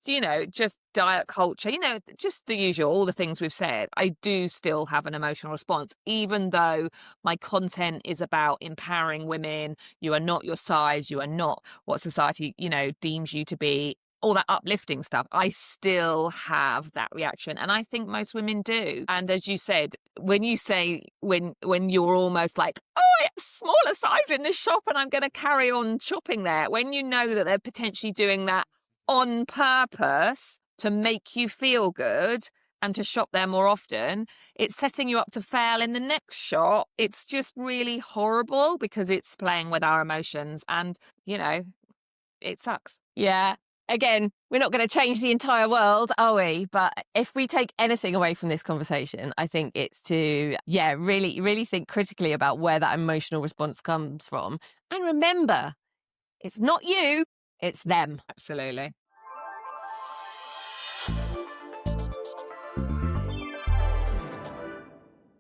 just diet culture, just the usual, all the things we've said, I do still have an emotional response, even though my content is about empowering women. You are not your size. You are not what society, deems you to be. All that uplifting stuff, I still have that reaction. And I think most women do. And as you said, when you say, when you're almost like, oh, it's a smaller size in this shop and I'm going to carry on shopping there, when you know that they're potentially doing that on purpose to make you feel good and to shop there more often, it's setting you up to fail in the next shop. It's just really horrible because it's playing with our emotions and, it sucks. Yeah. Again, we're not going to change the entire world, are we? But if we take anything away from this conversation, I think it's to, really, really think critically about where that emotional response comes from. And remember, it's not you, it's them. Absolutely.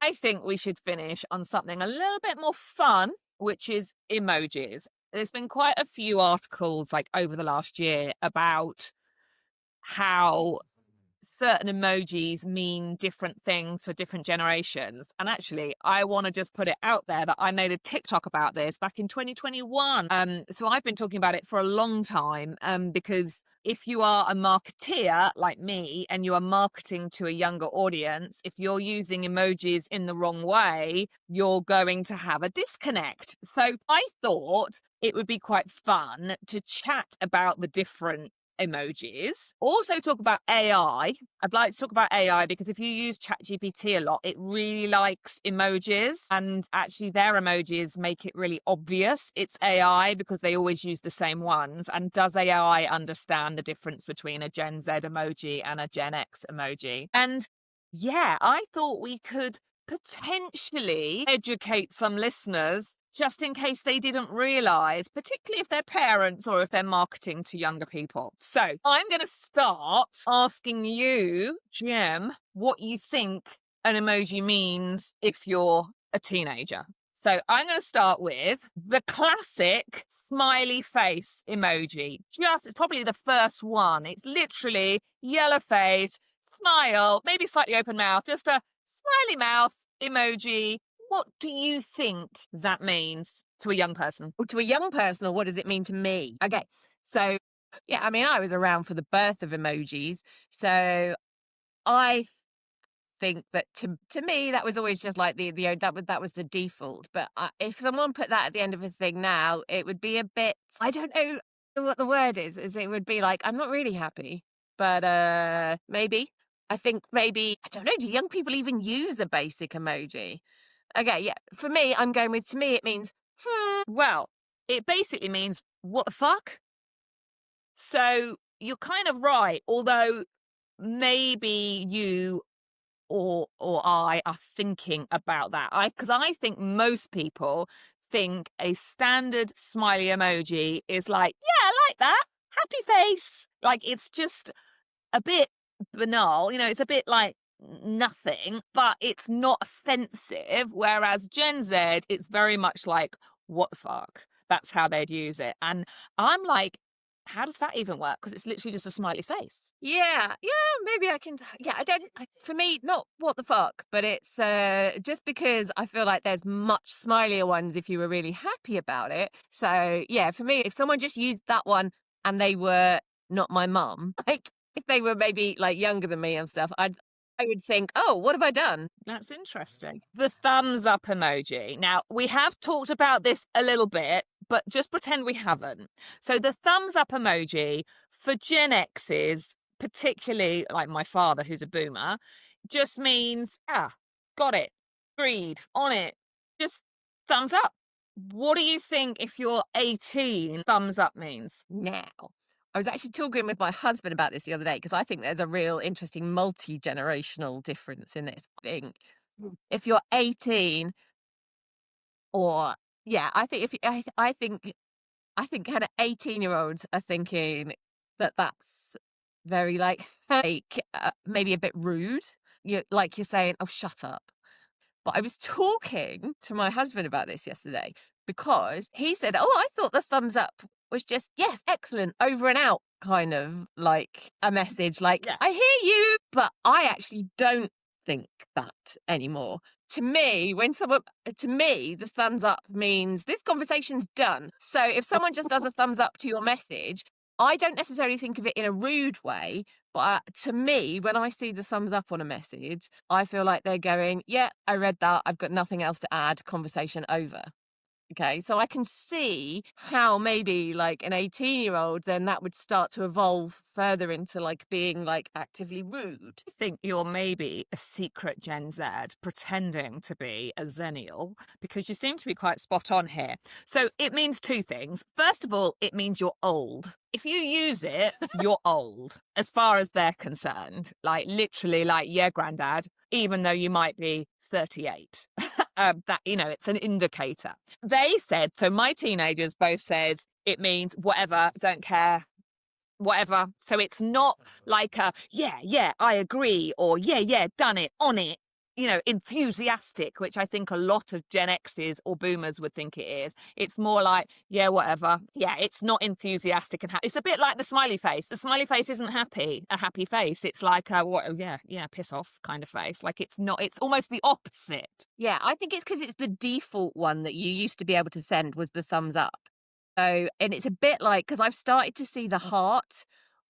I think we should finish on something a little bit more fun, which is emojis. There's been quite a few articles like over the last year about how certain emojis mean different things for different generations. And actually, I want to just put it out there that I made a TikTok about this back in 2021. So I've been talking about it for a long time because if you are a marketeer like me and you are marketing to a younger audience, if you're using emojis in the wrong way, you're going to have a disconnect. So I thought it would be quite fun to chat about the different emojis. Also talk about AI. I'd like to talk about AI because if you use ChatGPT a lot, it really likes emojis, and actually their emojis make it really obvious it's AI because they always use the same ones. And does AI understand the difference between a Gen Z emoji and a Gen X emoji? And yeah, I thought we could potentially educate some listeners just in case they didn't realise, particularly if they're parents or if they're marketing to younger people. So I'm going to start asking you, Jim, what you think an emoji means if you're a teenager. So I'm going to start with the classic smiley face emoji. It's probably the first one. It's literally yellow face, smile, maybe slightly open mouth, just a Smiley mouth emoji. What do you think that means to a young person? To a young person, or what does it mean to me? Okay. So, yeah, I mean, I was around for the birth of emojis. So I think that to me that was always just like that was the default. But if someone put that at the end of a thing now, it would be a bit. I don't know what the word is. Is it would be like I'm not really happy, but maybe I think maybe I don't know. Do young people even use a basic emoji? Okay, yeah. For me, I'm going with. To me, it means Well, it basically means what the fuck? So you're kind of right, although maybe you or I are thinking about that. Because I think most people think a standard smiley emoji is like, yeah, I like that. Happy face. Like it's just a bit banal, it's a bit like nothing, but it's not offensive. Whereas Gen Z, it's very much like, what the fuck? That's how they'd use it. And I'm like, how does that even work? Because it's literally just a smiley face. yeah, maybe I can. Yeah, I don't. For me, not what the fuck, but it's just because I feel like there's much smilier ones if you were really happy about it. So yeah, for me, if someone just used that one and they were not my mum, like if they were maybe like younger than me and stuff, I would think, oh, what have I done? That's interesting. The thumbs up emoji. Now, we have talked about this a little bit, but just pretend we haven't. So, the thumbs up emoji for Gen X's, particularly like my father, who's a boomer, just means, got it, agreed, on it, just thumbs up. What do you think if you're 18, thumbs up means? Now, I was actually talking with my husband about this the other day because I think there's a real interesting multi-generational difference in this thing. If you're 18 or yeah, I think if you, I think kind of 18-year-olds are thinking that that's very like maybe a bit rude. You're saying, "Oh, shut up." But I was talking to my husband about this yesterday because he said, "Oh, I thought the thumbs up was just, yes, excellent, over and out, kind of like a message like, Yeah. I hear you, but I actually don't think that anymore." To me, the thumbs up means this conversation's done. So if someone just does a thumbs up to your message, I don't necessarily think of it in a rude way, but to me, when I see the thumbs up on a message, I feel like they're going, yeah, I read that. I've got nothing else to add. Conversation over. Okay. So I can see how maybe like an 18-year-old, then that would start to evolve further into like being like actively rude. I think you're maybe a secret Gen Z pretending to be a Zennial because you seem to be quite spot on here. So it means two things. First of all, it means you're old. If you use it, you're old as far as they're concerned. Like literally, like, yeah, granddad, even though you might be 38. It's an indicator. They said, so my teenagers both said it means whatever, don't care, whatever. So it's not like yeah, I agree, or yeah, done it, on it, enthusiastic, which I think a lot of Gen X's or boomers would think it is. It's more like, yeah, whatever. Yeah, it's not enthusiastic and happy. It's a bit like the smiley face. The smiley face isn't a happy face. It's like yeah, piss off kind of face. Like it's not, it's almost the opposite. Yeah, I think it's because it's the default one that you used to be able to send was the thumbs up. So, and it's a bit like, because I've started to see the heart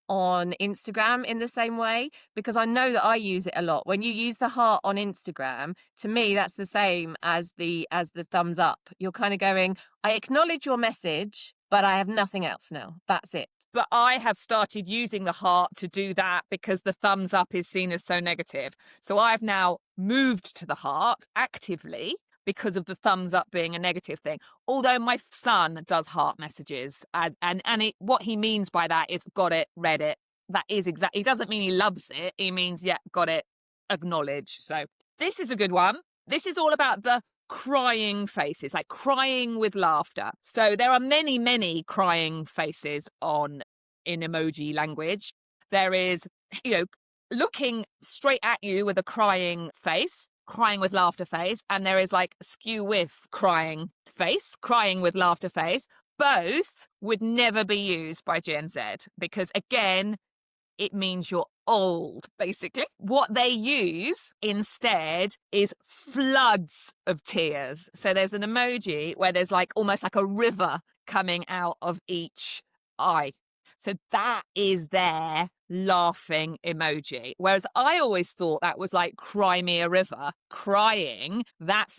on Instagram in the same way, because I know that I use it a lot. When you use the heart on Instagram, to me, that's the same as the thumbs up. You're kind of going, I acknowledge your message, but I have nothing else now. That's it. But I have started using the heart to do that because the thumbs up is seen as so negative. So I've now moved to the heart actively because of the thumbs up being a negative thing. Although my son does heart messages, and what he means by that is got it, read it. That is exactly. He doesn't mean he loves it. He means, yeah, got it, acknowledge. So this is a good one. This is all about the crying faces, like crying with laughter. So there are many, many crying faces in emoji language. There is, looking straight at you with a crying face, crying with laughter face, and there is like skew with crying face, crying with laughter face. Both would never be used by Gen Z because, again, it means you're old, basically. What they use instead is floods of tears. So there's an emoji where there's like almost like a river coming out of each eye. So that is their laughing emoji. Whereas I always thought that was like cry me a river. Crying,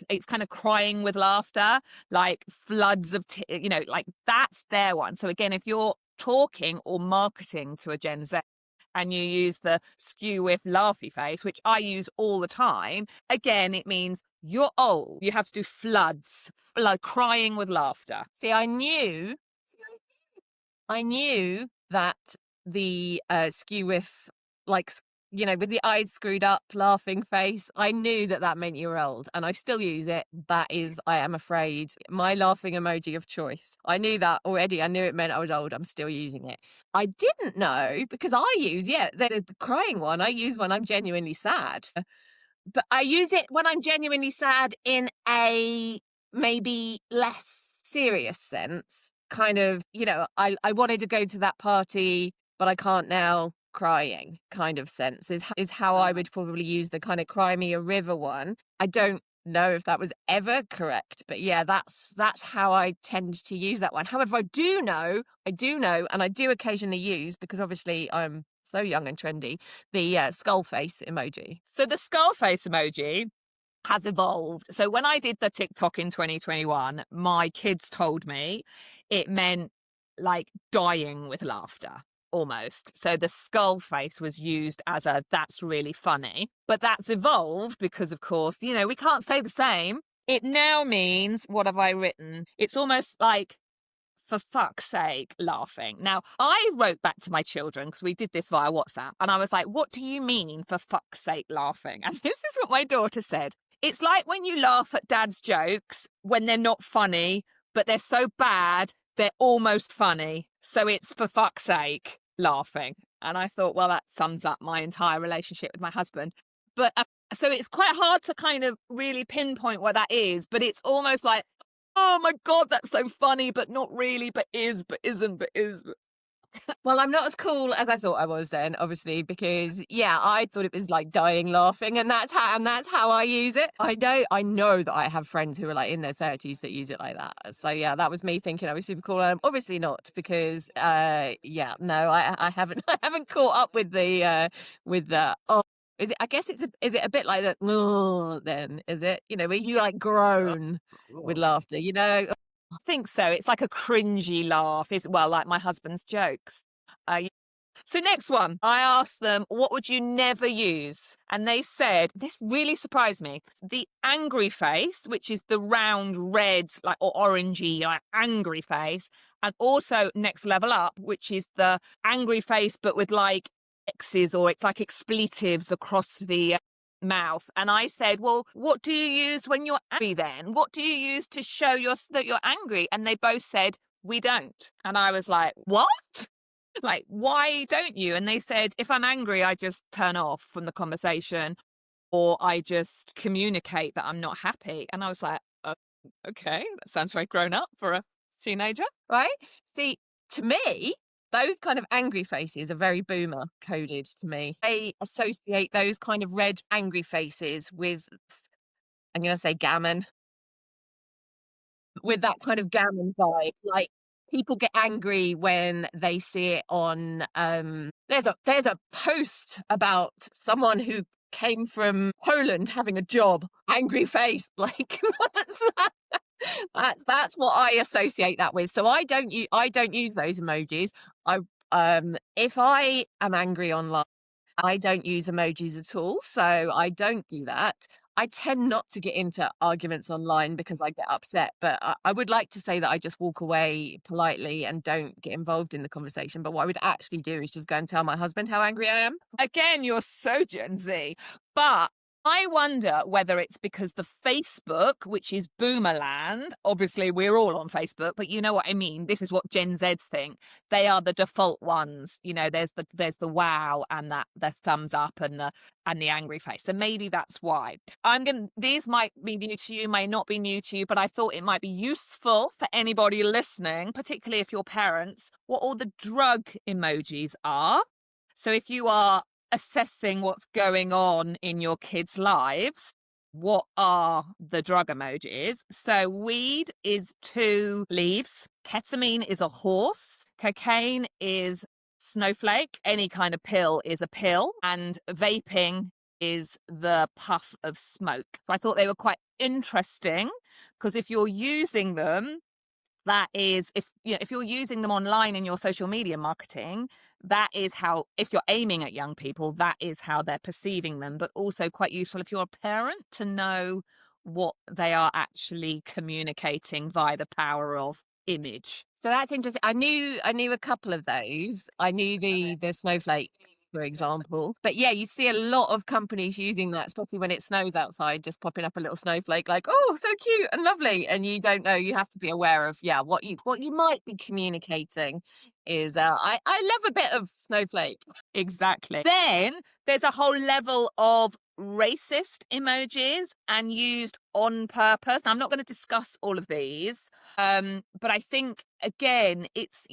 it's kind of crying with laughter, like floods of, like that's their one. So again, if you're talking or marketing to a Gen Z and you use the skew with laughy face, which I use all the time, again, it means you're old. You have to do floods, like crying with laughter. See, I knew that the skew with, like, with the eyes screwed up, laughing face, I knew that that meant you were old, and I still use it. That is, I am afraid, my laughing emoji of choice. I knew that already. I knew it meant I was old. I'm still using it. I didn't know, because I use, the crying one, I use when I'm genuinely sad. But I use it when I'm genuinely sad in a maybe less serious sense. Kind of, I wanted to go to that party, but I can't now, crying kind of sense is how I would probably use the kind of cry me a river one. I don't know if that was ever correct, but yeah, that's how I tend to use that one. However, I do know, and I do occasionally use, because obviously I'm so young and trendy, the skull face emoji. So the skull face emoji has evolved. So when I did the TikTok in 2021, my kids told me it meant like dying with laughter almost. So the skull face was used as that's really funny. But that's evolved because, of course, we can't say the same. It now means, what have I written? It's almost like, for fuck's sake, laughing. Now, I wrote back to my children, because we did this via WhatsApp, and I was like, what do you mean, for fuck's sake, laughing? And this is what my daughter said. It's like when you laugh at dad's jokes when they're not funny, but they're so bad, they're almost funny. So it's for fuck's sake, laughing. And I thought, well, that sums up my entire relationship with my husband. But so it's quite hard to kind of really pinpoint what that is, but it's almost like, oh my God, that's so funny, but not really, but is, but isn't, but is. Well, I'm not as cool as I thought I was then, obviously, because I thought it was like dying laughing, and that's how I use it. I know that I have friends who are like in their 30s that use it like that. So yeah, that was me thinking I was super cool. Obviously not, because no, I haven't I haven't caught up with the oh. Is it? I guess is it a bit like that? Then is it? Where you like groan with laughter? I think so. It's like a cringy laugh. Well, like my husband's jokes. So next one, I asked them, what would you never use? And they said, this really surprised me, the angry face, which is the round red, like, or orangey, like angry face. And also next level up, which is the angry face, but with like X's, or it's like expletives across the mouth. And I said, well, what do you use when you're angry then? What do you use to show that you're angry? And they both said, we don't. And I was like, what? Like, why don't you? And they said, if I'm angry, I just turn off from the conversation, or I just communicate that I'm not happy. And I was like, okay, that sounds very grown up for a teenager. Right? See, to me, those kind of angry faces are very boomer coded to me. I associate those kind of red angry faces with, I'm going to say, gammon, with that kind of gammon vibe. Like, people get angry when they see it on, there's a post about someone who came from Poland having a job, angry face, like, that's what I associate that with. So I don't use those emojis. If I am angry online, I don't use emojis at all. So I don't do that. I tend not to get into arguments online because I get upset, but I would like to say that I just walk away politely and don't get involved in the conversation. But what I would actually do is just go and tell my husband how angry I am. Again, you're so Gen Z. But I wonder whether it's because the Facebook, which is boomerland, obviously we're all on Facebook, but you know what I mean? This is what Gen Zs think. They are the default ones. There's the wow and the thumbs up and the angry face. So maybe that's why. These might be new to you, may not be new to you, but I thought it might be useful for anybody listening, particularly if you're parents, what all the drug emojis are. So if you are assessing what's going on in your kids' lives, what are the drug emojis? So weed is 2 leaves, ketamine is a horse, cocaine is snowflake, any kind of pill is a pill, and vaping is the puff of smoke. So I thought they were quite interesting because if you're using them, that is, if you're using them online in your social media marketing, that is how, if you're aiming at young people, that is how they're perceiving them, but also quite useful if you're a parent to know what they are actually communicating via the power of image. So that's interesting. I knew a couple of those. I knew the snowflake, for example. But yeah, you see a lot of companies using that, especially when it snows outside, just popping up a little snowflake like, oh, so cute and lovely. And you don't know, you have to be aware of, yeah, what you might be communicating is I love a bit of snowflake. Exactly. Then there's a whole level of racist emojis and used on purpose. Now, I'm not going to discuss all of these, but I think, again, it's,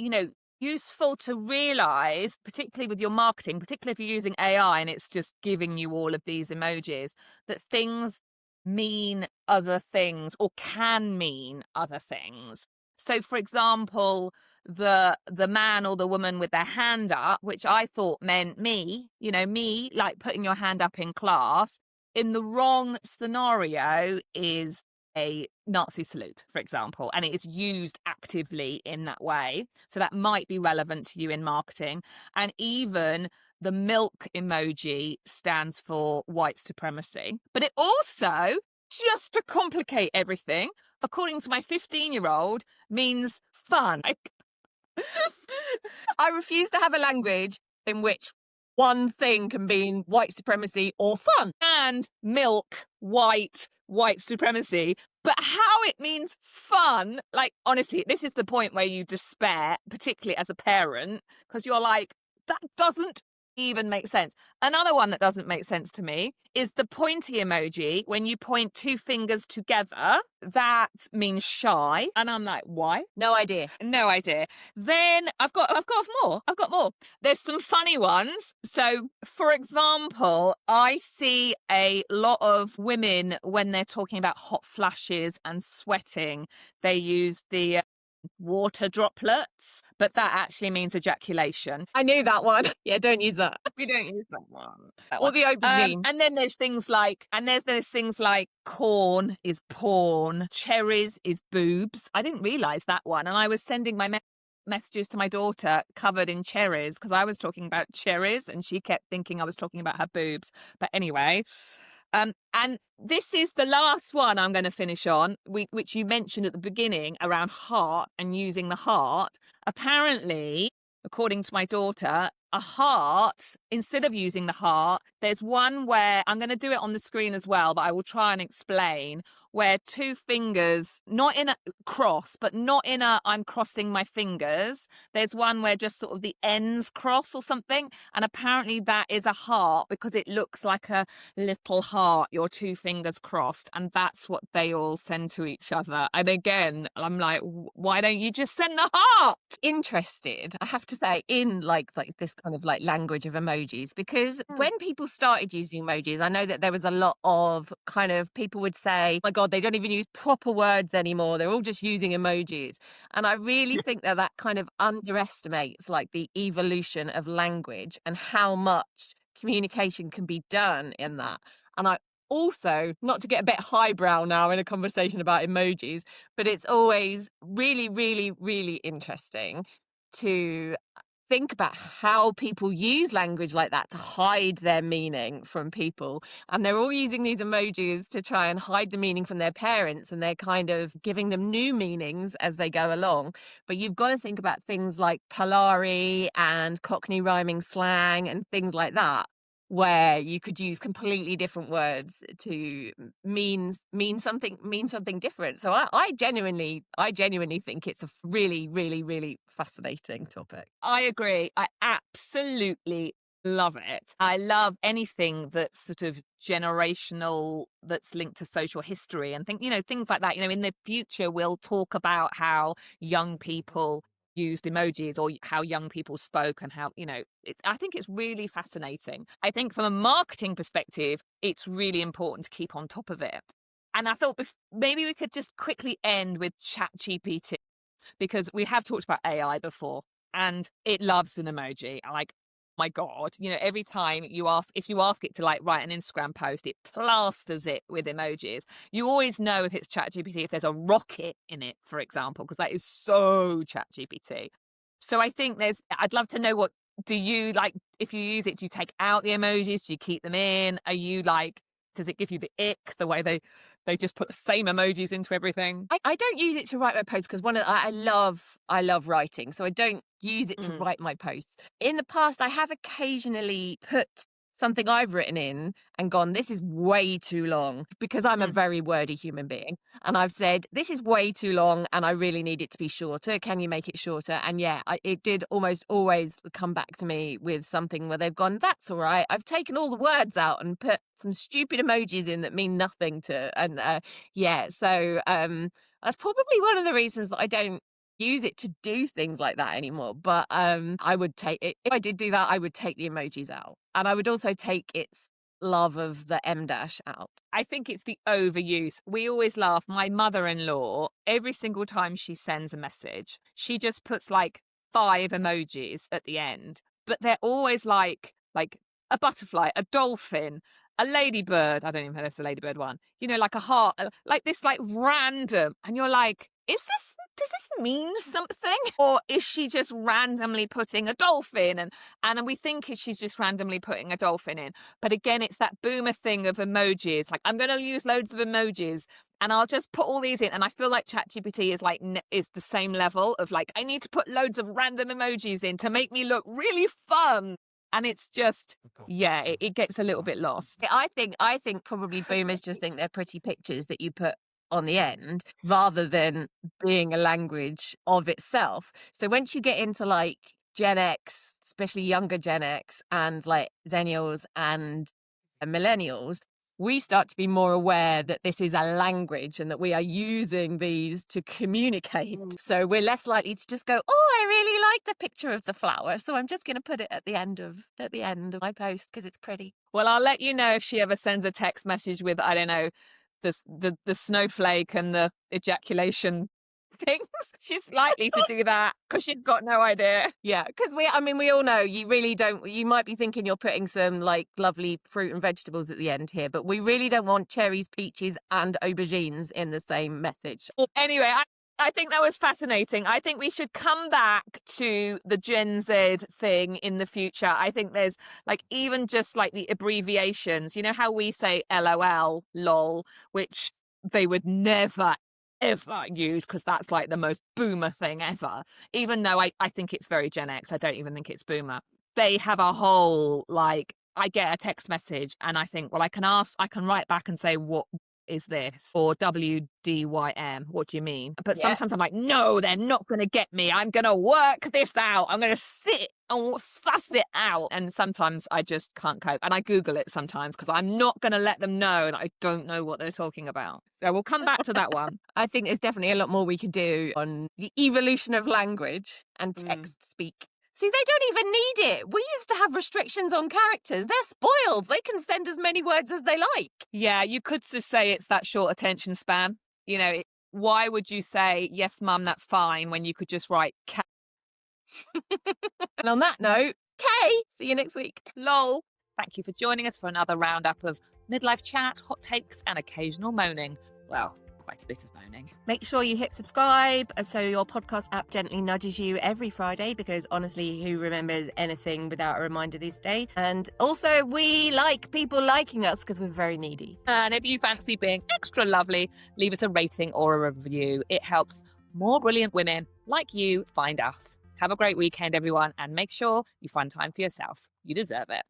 useful to realize, particularly with your marketing, particularly if you're using AI and it's just giving you all of these emojis, that things mean other things or can mean other things. So, for example, the man or the woman with their hand up, which I thought meant me, me, like putting your hand up in class, in the wrong scenario is a Nazi salute, for example, and it is used actively in that way. So that might be relevant to you in marketing. And even the milk emoji stands for white supremacy. But it also, just to complicate everything, according to my 15-year-old, means fun. I refuse to have a language in which one thing can mean white supremacy or fun. And milk, white supremacy. But how it means fun, like, honestly, this is the point where you despair, particularly as a parent, because you're like, that doesn't even make sense. Another one that doesn't make sense to me is the pointy emoji. When you point 2 fingers together, that means shy. And I'm like, why? No idea. No idea. Then I've got more. I've got more. There's some funny ones. So, for example, I see a lot of women when they're talking about hot flashes and sweating, they use the water droplets, but that actually means ejaculation. I knew that one. Yeah, don't use that. We don't use that one. Or the aubergine. And then there's things like, corn is porn, cherries is boobs. I didn't realize that one, and I was sending my messages to my daughter covered in cherries because I was talking about cherries, and she kept thinking I was talking about her boobs. But anyway. And this is the last one I'm going to finish on, which you mentioned at the beginning around heart and using the heart. Apparently, according to my daughter, a heart, instead of using the heart, there's one where I'm going to do it on the screen as well, but I will try and explain, where 2 fingers, not in a cross, but not in a I'm crossing my fingers. There's one where just sort of the ends cross or something. And apparently that is a heart because it looks like a little heart, your 2 fingers crossed. And that's what they all send to each other. And again, I'm like, why don't you just send the heart? Interested, I have to say, in like this kind of like language of emojis, because when people started using emojis, I know that there was a lot of kind of people would say, oh my God, they don't even use proper words anymore. They're all just using emojis. And I really think that kind of underestimates like the evolution of language and how much communication can be done in that. And I also, not to get a bit highbrow now in a conversation about emojis, but it's always really, really, really interesting to think about how people use language like that to hide their meaning from people. And they're all using these emojis to try and hide the meaning from their parents, and they're kind of giving them new meanings as they go along. But you've got to think about things like Polari and Cockney rhyming slang and things like that, where you could use completely different words to mean something different. So I genuinely think it's a really, really, really fascinating topic. I agree. I absolutely love it. I love anything that's sort of generational, that's linked to social history and things like that. In the future, we'll talk about how young people used emojis or how young people spoke and how, I think it's really fascinating. I think from a marketing perspective, it's really important to keep on top of it. And I thought maybe we could just quickly end with ChatGPT, because we have talked about AI before and it loves an emoji. Like, my God, every time if you ask it to like write an Instagram post, it plasters it with emojis. You always know if it's ChatGPT if there's a rocket in it, for example, because that is so ChatGPT. So I think I'd love to know, what do you like? If you use it, do you take out the emojis? Do you keep them in? Are you like, does it give you the ick, the way they just put the same emojis into everything? I don't use it to write my posts because I love writing, so I don't use it to write my posts. In the past, I have occasionally put something I've written in and gone, this is way too long, because I'm a very wordy human being. And I've said, this is way too long and I really need it to be shorter. Can you make it shorter? And yeah, it did almost always come back to me with something where they've gone, that's all right. I've taken all the words out and put some stupid emojis in that mean nothing to. And so that's probably one of the reasons that I don't use it to do things like that anymore. But I would take it, if I did do that, I would take the emojis out, and I would also take its love of the M dash out. I think it's the overuse. We always laugh. My mother-in-law, every single time she sends a message, she just puts like 5 emojis at the end, but they're always like a butterfly, a dolphin, a ladybird. I don't even know if it's a ladybird one. Like a heart, like this, like random. And you're like, does this mean something? Or is she just randomly putting a dolphin? And we think she's just randomly putting a dolphin in. But again, it's that boomer thing of emojis. Like, I'm going to use loads of emojis and I'll just put all these in. And I feel like ChatGPT is the same level of like, I need to put loads of random emojis in to make me look really fun. And it's just, yeah, it gets a little bit lost. I think probably boomers just think they're pretty pictures that you put on the end, rather than being a language of itself. So once you get into like Gen X, especially younger Gen X, and like Zennials and millennials, we start to be more aware that this is a language and that we are using these to communicate. So we're less likely to just go, oh, I really like the picture of the flower, so I'm just going to put it at the end of my post because it's pretty. Well, I'll let you know if she ever sends a text message with, I don't know, the snowflake and the ejaculation things. She's likely to do that because she's got no idea. Yeah, because we all know you really don't. You might be thinking you're putting some like lovely fruit and vegetables at the end here, but we really don't want cherries, peaches, and aubergines in the same message. Anyway, I think that was fascinating. I think we should come back to the Gen Z thing in the future. I think there's like even just like the abbreviations. You know how we say LOL, lol, which they would never, ever use because that's like the most boomer thing ever. Even though I think it's very Gen X, I don't even think it's boomer. They have a whole, like, I get a text message and I think, well, I can write back and say, what is this? Or WDYM, what do you mean? But sometimes I'm like, no, they're not going to get me. I'm going to work this out. I'm going to sit and suss it out. And sometimes I just can't cope. And I Google it sometimes because I'm not going to let them know that I don't know what they're talking about. So we'll come back to that one. I think there's definitely a lot more we could do on the evolution of language and text speak. See, they don't even need it. We used to have restrictions on characters. They're spoiled. They can send as many words as they like. Yeah, you could just say it's that short attention span. Why would you say, yes, mum, that's fine, when you could just write K? And on that note, K, see you next week. Lol. Thank you for joining us for another roundup of midlife chat, hot takes, and occasional moaning. Well, quite a bit of moaning. Make sure you hit subscribe so your podcast app gently nudges you every Friday, because honestly, who remembers anything without a reminder this day? And also, we like people liking us because we're very needy. And if you fancy being extra lovely, leave us a rating or a review. It helps more brilliant women like you find us. Have a great weekend, everyone, and make sure you find time for yourself. You deserve it.